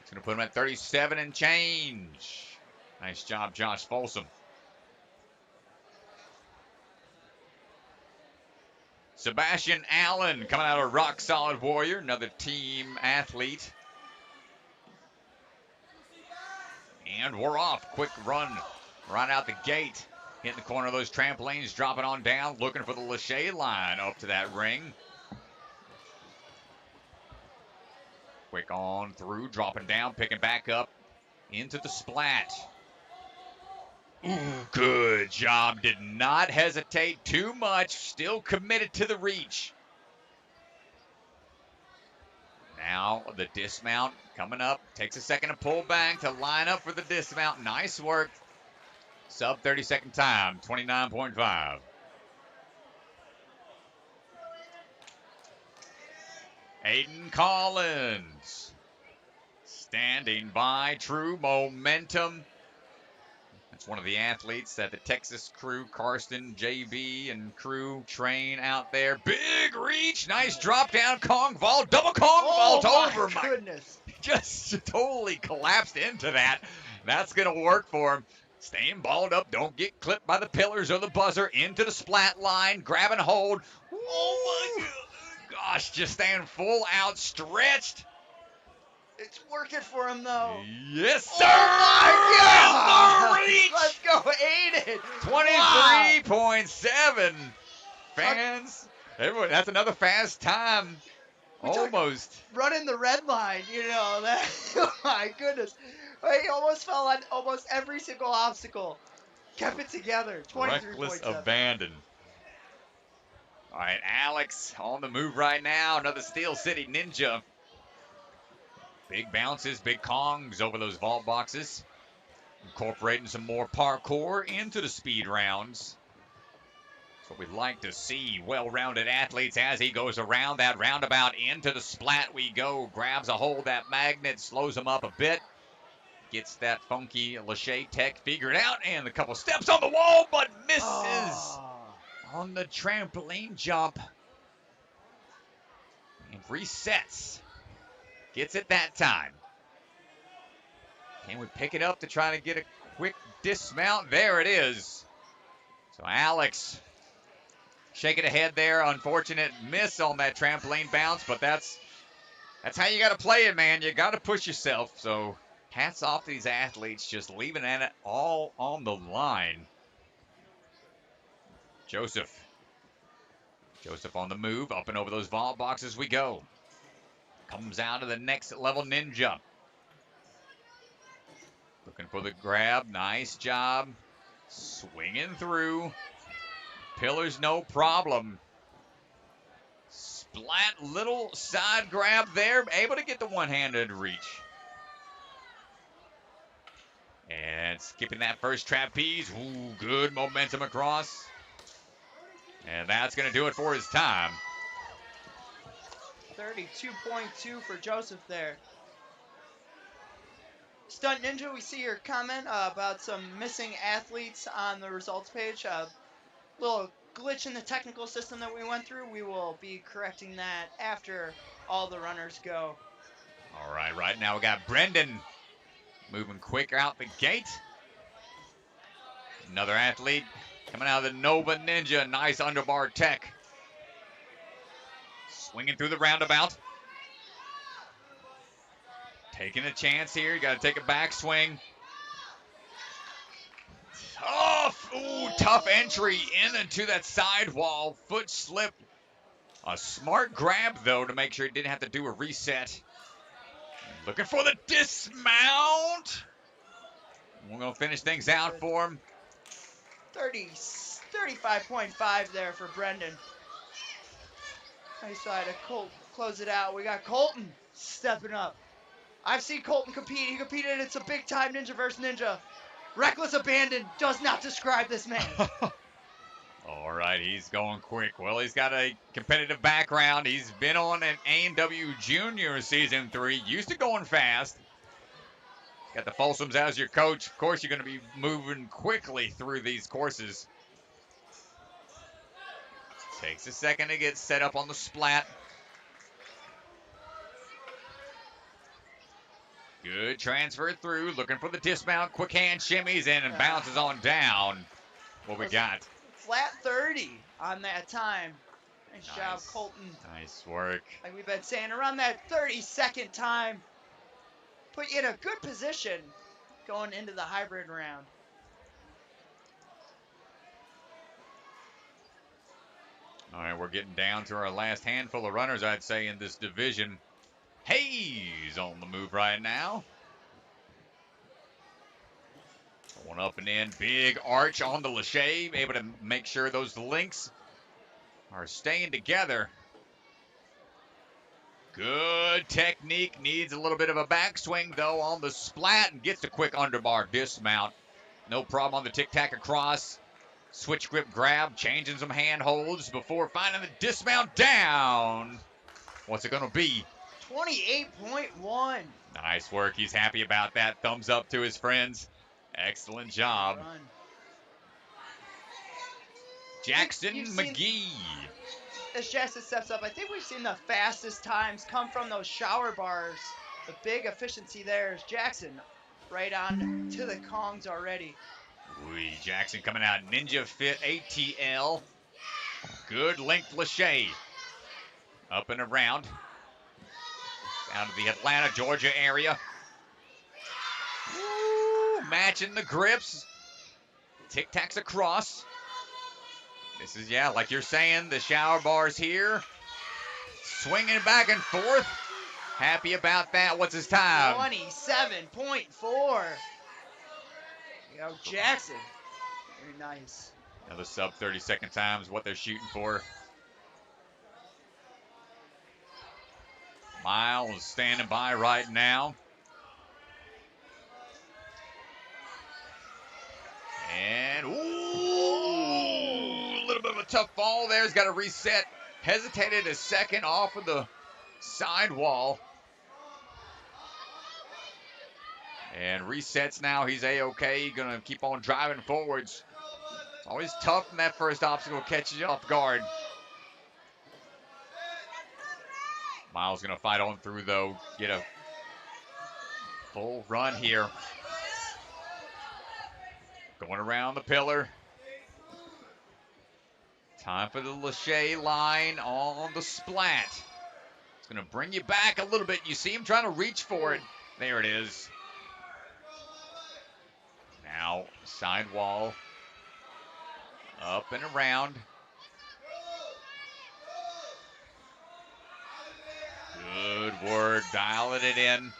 It's going to put him at 37 and change. Nice job, Josh Folsom. Sebastian Allen coming out of Rock Solid Warrior, another team athlete. And we're off. Quick run right out the gate. Hitting the corner of those trampolines, dropping on down, looking for the lache line up to that ring. Quick on through, dropping down, picking back up into the splat. Ooh, good job. Did not hesitate too much. Still committed to the reach. Now the dismount coming up. Takes a second to pull back to line up for the dismount. Nice work. Sub 30-second time, 29.5. Aiden Collins standing by. True momentum. That's one of the athletes that the Texas crew, Karsten, JB, and crew train out there. Big reach, nice drop down Kong vault, double Kong vault over. My goodness. Just totally collapsed into that. That's going to work for him. Staying balled up, don't get clipped by the pillars or the buzzer. Into the splat line, grab and hold. Oh my gosh, just staying full out, stretched. It's working for him, though. Yes, sir! Oh, my God! Reach! Let's go, Aiden! 23.7 fans. Everyone, that's another fast time. Almost. Running the red line, that. Oh, my goodness. He almost fell on almost every single obstacle. Kept it together. 23.7. Reckless abandon. All right, Alex on the move right now. Another Steel City Ninja. Big bounces, big Kongs over those vault boxes. Incorporating some more parkour into the speed rounds. That's what we'd like to see. Well-rounded athletes as he goes around that roundabout. Into the splat we go. Grabs a hold that magnet, slows him up a bit. Gets that funky Lachey tech figured out. And a couple steps on the wall, but misses on the trampoline jump. And resets. Gets it that time. Can we pick it up to try to get a quick dismount? There it is. So Alex shaking ahead there. Unfortunate miss on that trampoline bounce, but that's how you got to play it, man. You got to push yourself. So hats off to these athletes, just leaving it all on the line. Joseph on the move, up and over those vault boxes we go. Comes out to the next level ninja. Looking for the grab. Nice job. Swinging through. Pillars, no problem. Splat, little side grab there. Able to get the one-handed reach. And skipping that first trapeze. Ooh, good momentum across. And that's going to do it for his time. 32.2 for Joseph there. Stunt Ninja, we see your comment about some missing athletes on the results page. Little glitch in the technical system that we went through. We will be correcting that after all the runners go. All right now we got Brendan moving quick out the gate. Another athlete coming out of the Nova Ninja. Nice underbar tech. Swinging through the roundabout. Taking a chance here. You got to take a backswing. Tough entry into that sidewall. Foot slip. A smart grab, though, to make sure he didn't have to do a reset. Looking for the dismount. We're going to finish things out for him. 35.5 there for Brendan. Nice try to close it out. We got Colton stepping up. I've seen Colton compete. He competed in some big-time Ninja vs. Ninja. Reckless abandon does not describe this man. All right, he's going quick. Well, he's got a competitive background. He's been on an A&W Junior Season 3. Used to going fast. Got the Folsoms as your coach. Of course, you're going to be moving quickly through these courses. Takes a second to get set up on the splat. Good transfer through. Looking for the dismount. Quick hand shimmies in and bounces on down. What we got? Flat 30 on that time. Nice job, Colton. Nice work. Like we've been saying, around that 30-second time, put you in a good position going into the hybrid round. All right, we're getting down to our last handful of runners, I'd say, in this division. Hayes on the move right now. Going up and in. Big arch on the Lachey. Able to make sure those links are staying together. Good technique. Needs a little bit of a backswing, though, on the splat and gets a quick underbar dismount. No problem on the tic-tac across. Switch grip grab, changing some hand holds before finding the dismount down. What's it going to be? 28.1. Nice work. He's happy about that. Thumbs up to his friends. Excellent job. Run. Jackson You've seen, McGee. as Jackson steps up, I think we've seen the fastest times come from those shower bars. The big efficiency there is Jackson right on to the Kongs already. Jackson coming out. Ninja Fit ATL. Good length Lachey. Up and around. Down to the Atlanta, Georgia area. Woo, matching the grips. Tic-tacs across. This is, yeah, like you're saying, the shower bars here. Swinging back and forth. Happy about that. What's his time? 27.4. You know, Jackson. Very nice. Another sub 30-second times, what they're shooting for. Miles standing by right now. And, ooh, a little bit of a tough fall there. He's got to reset. Hesitated a second off of the sidewall. And resets now. He's A-okay. Going to keep on driving forwards. It's always tough when that first obstacle catches you off guard. Miles going to fight on through, though. Get a full run here. Going around the pillar. Time for the Lachey line on the splat. It's going to bring you back a little bit. You see him trying to reach for it. There it is. Now, sidewall. Up and around. Good work, dialing it in.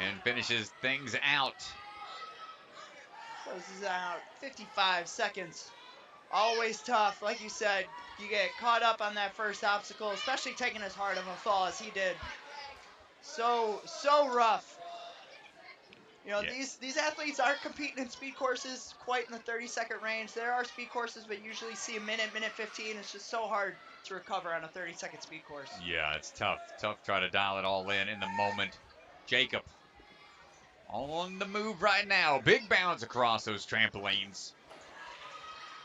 And finishes things out. Closes out 55 seconds. Always tough. Like you said, you get caught up on that first obstacle, especially taking as hard of a fall as he did. So rough. You know, Yeah. these athletes aren't competing in speed courses quite in the 30-second range. There are speed courses, but usually see a minute 15. It's just so hard to recover on a 30-second speed course. Yeah, it's tough. Tough to try to dial it all in the moment. Jacob on the move right now. Big bounds across those trampolines.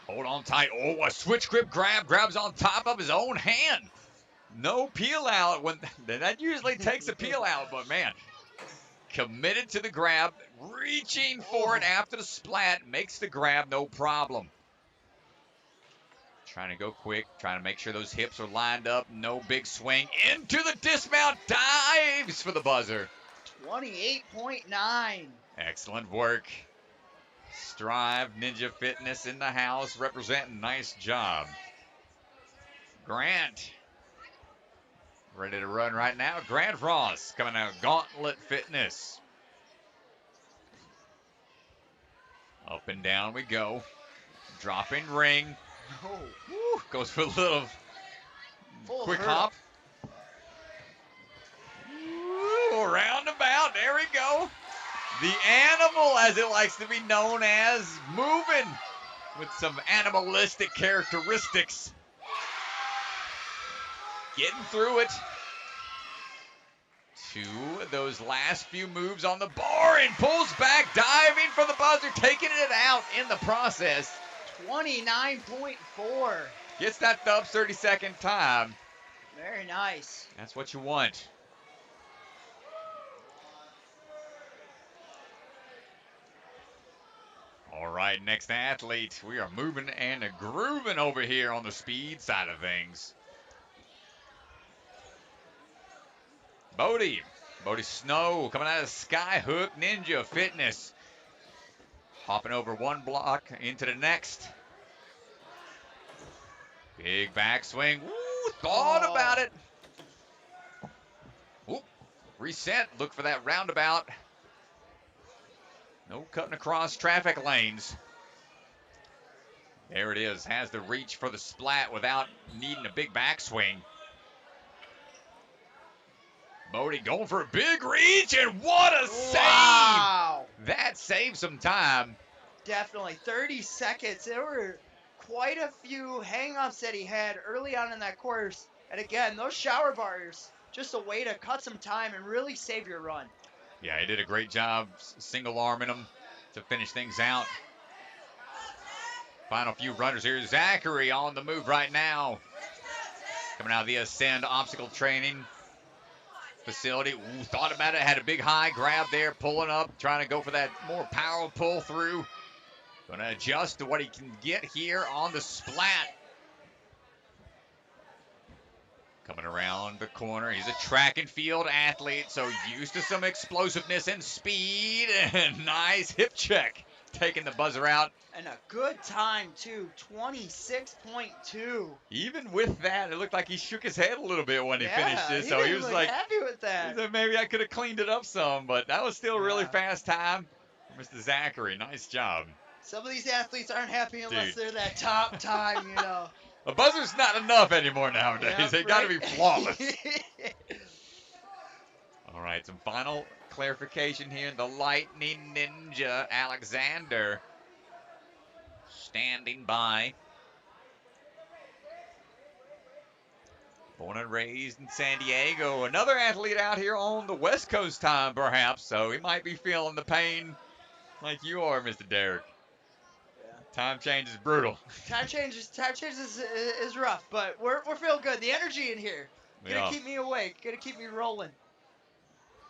Hold on tight. Oh, a switch grip grab. Grabs on top of his own hand. No peel out. That usually takes a peel out, but man, committed to the grab. Reaching for it after the splat. Makes the grab no problem. Trying to go quick. Trying to make sure those hips are lined up. No big swing. Into the dismount. Dives for the buzzer. 28.9. Excellent work. Strive Ninja Fitness in the house representing. Nice job. Grant ready to run right now. Grant Ross coming out. Gauntlet Fitness. Up and down we go. Dropping ring. Oh. Woo, goes for a little Full quick hurdle. hop. Woo, roundabout. There we go. The animal, as it likes to be known as, moving with some animalistic characteristics. Getting through it to those last few moves on the bar and pulls back, diving for the buzzer, taking it out in the process. 29.4. Gets that sub 30-second time. Very nice. That's what you want. All right, next athlete. We are moving and grooving over here on the speed side of things. Bodie Snow coming out of Skyhook Ninja Fitness. Hopping over one block into the next. Big backswing. Ooh, thought about it. Ooh, Reset, look for that roundabout. No cutting across traffic lanes. There it is, has the reach for the splat without needing a big backswing. Bodie going for a big reach, and what a save! Wow. That saved some time. Definitely. 30 seconds. There were quite a few hang-ups that he had early on in that course. And again, those shower bars, just a way to cut some time and really save your run. Yeah, he did a great job single arming them to finish things out. Final few runners here. Zachary on the move right now. Coming out of the Ascend obstacle training facility. Ooh, thought about it, had a big high grab there, pulling up, trying to go for that more power pull through. Going to adjust to what he can get here on the splat. Coming around the corner. He's a track and field athlete, so used to some explosiveness and speed. And nice hip check, taking the buzzer out. And a good time, too. 26.2. Even with that, it looked like he shook his head a little bit when he finished it. So he was look like, happy with that. he said, maybe I could have cleaned it up some, but that was still a really Yeah. fast time for Mr. Zachary. Nice job. Some of these athletes aren't happy unless Dude. they're that top time, you know. A buzzer's not enough anymore nowadays. Yep, They got to right? be flawless. All right, some final clarification here. The Lightning Ninja, Alexander, standing by. Born and raised in San Diego. Another athlete out here on the West Coast time, perhaps. So he might be feeling the pain like you are, Mr. Derek. Yeah. Time change is brutal. Time changes is rough, but we're feeling good. The energy in here gonna keep me awake, gonna keep me rolling.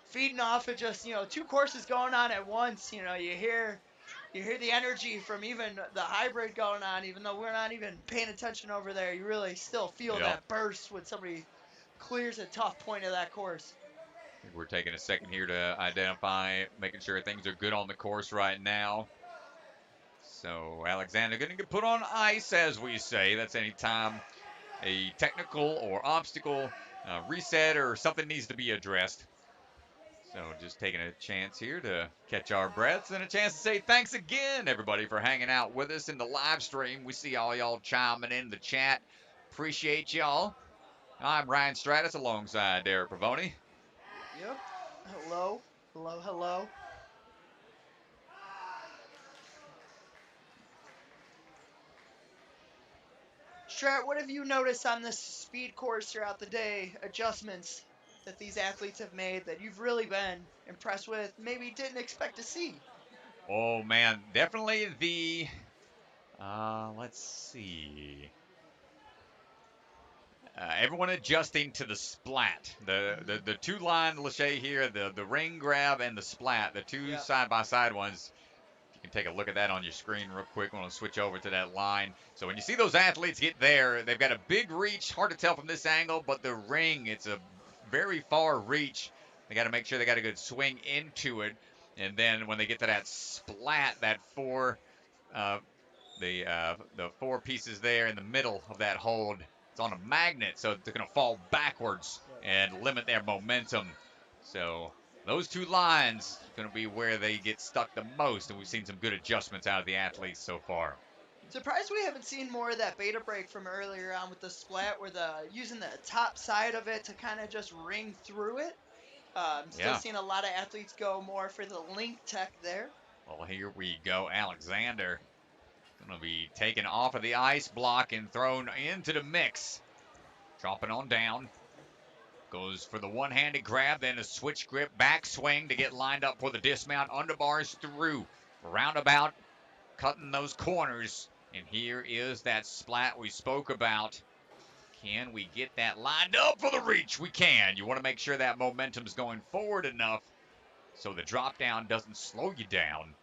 Feeding off of just, you know, two courses going on at once. You know, you hear the energy from even the hybrid going on, even though we're not even paying attention over there. You really still feel that burst when somebody clears a tough point of that course. We're taking a second here to identify, making sure things are good on the course right now. So Alexander going to get put on ice, as we say. That's anytime a technical or obstacle reset or something needs to be addressed. So just taking a chance here to catch our breaths and a chance to say thanks again, everybody, for hanging out with us in the live stream. We see all y'all chiming in the chat. Appreciate y'all. I'm Ryan Stratus alongside Derek Pavoni. Yep. Hello. Hello, hello. Strat, what have you noticed on this speed course throughout the day? Adjustments that these athletes have made that you've really been impressed with, maybe didn't expect to see? Oh, man. Definitely the, let's see. Everyone adjusting to the splat. The two-line Lachey here, the ring grab and the splat, the two side-by-side ones. You can take a look at that on your screen real quick. I'm going to switch over to that line. So when you see those athletes get there, they've got a big reach. Hard to tell from this angle, but the ring, it's a very far reach. They got to make sure they got a good swing into it. And then when they get to that splat, that the four pieces there in the middle of that hold, it's on a magnet, so they're going to fall backwards and limit their momentum. So those two lines are going to be where they get stuck the most, and we've seen some good adjustments out of the athletes so far. Surprised we haven't seen more of that beta break from earlier on with the splat, where using the top side of it to kind of just ring through it. Still seeing a lot of athletes go more for the link tech there. Well, here we go. Alexander going to be taken off of the ice block and thrown into the mix. Dropping on down. Goes for the one-handed grab, then a switch grip backswing to get lined up for the dismount. Underbars through. Roundabout, cutting those corners. And here is that splat we spoke about. Can we get that lined up for the reach? We can. You want to make sure that momentum's going forward enough so the drop down doesn't slow you down.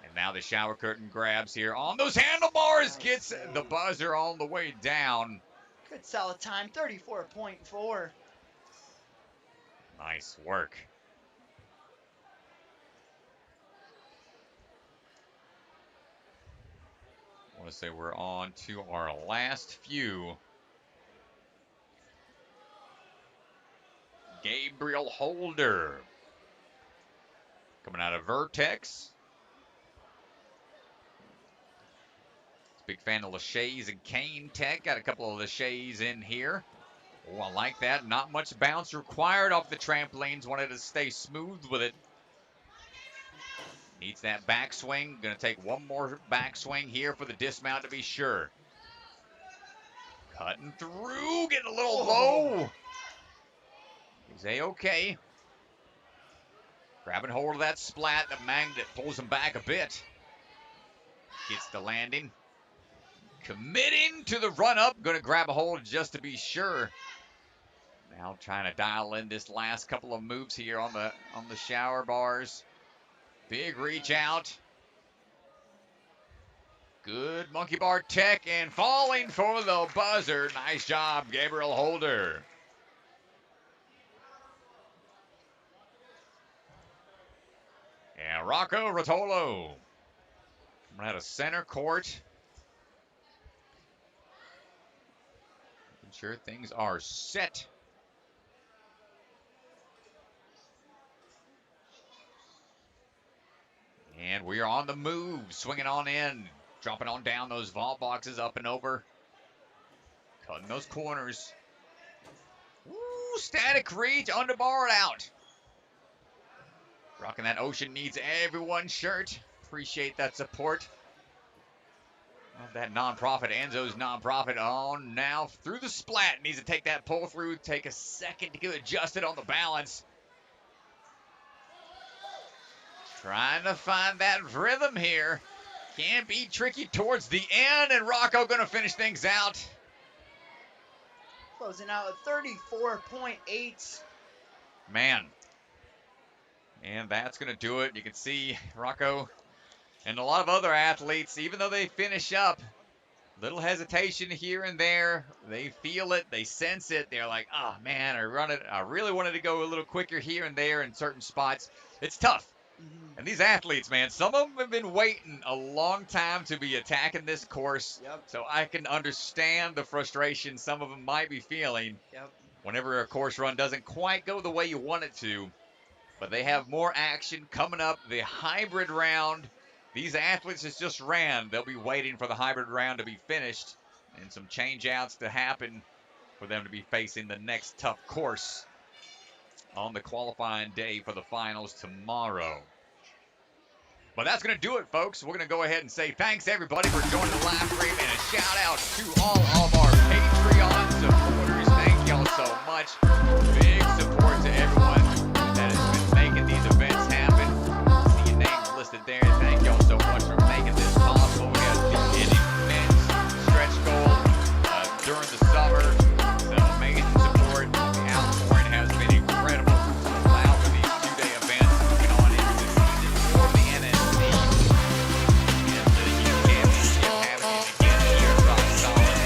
And now the shower curtain grabs here on those handlebars. Gets the buzzer all the way down. Good solid time, 34.4. Nice work. I want to say we're on to our last few. Gabriel Holder. Coming out of Vertex. Big fan of Lachey's and Kane Tech. Got a couple of Lachey's in here. Oh, I like that. Not much bounce required off the trampolines. Wanted to stay smooth with it. Needs that backswing. Going to take one more backswing here for the dismount to be sure. Cutting through. Getting a little low. Is A-okay. Grabbing hold of that splat. The magnet pulls him back a bit. Gets the landing. Committing to the run-up. Going to grab a hold just to be sure. Now trying to dial in this last couple of moves here on the shower bars. Big reach out. Good monkey bar tech and falling for the buzzer. Nice job, Gabriel Holder. And Rocco Rotolo. Coming out of center court. Making sure things are set. And we are on the move, swinging on in, dropping on down those vault boxes, up and over, cutting those corners. Ooh, static reach, underbarred out. Rocking that Ocean Needs Everyone shirt. Appreciate that support. Love that nonprofit, Enzo's nonprofit on now through the splat. Needs to take that pull through, take a second to get adjusted on the balance. Trying to find that rhythm here. Can be tricky towards the end, and Rocco going to finish things out. Closing out at 34.8. Man. And that's going to do it. You can see Rocco and a lot of other athletes, even though they finish up, little hesitation here and there. They feel it. They sense it. They're like, oh, man, I really wanted to go a little quicker here and there in certain spots. It's tough. And these athletes, man, some of them have been waiting a long time to be attacking this course. Yep. So I can understand the frustration some of them might be feeling whenever a course run doesn't quite go the way you want it to. But they have more action coming up. The hybrid round, these athletes just ran. They'll be waiting for the hybrid round to be finished and some change outs to happen for them to be facing the next tough course on the qualifying day for the finals tomorrow. But that's going to do it, folks. We're going to go ahead and say thanks, everybody, for joining the live stream, and a shout-out to all of our Patreon supporters. Thank y'all so much. Big support to everyone that has been making these events happen. See your names listed there. Thank y'all so much for making this possible. We got the men's stretch goal during the summer. Some amazing support. The outpouring has been incredible. Allow for these two-day events moving on into the season for the NSC. And the youth championship happening again here at Rock Solid.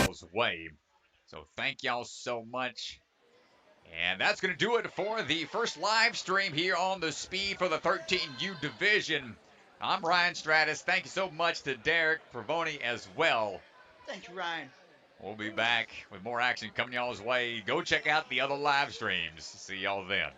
Y'all's way. So thank y'all so much. And that's going to do it for the first live stream here on the Speed for the 13U division. I'm Ryan Stratus. Thank you so much to Derek Provoni as well. Thank you, Ryan. We'll be back with more action coming y'all's way. Go check out the other live streams. See y'all then.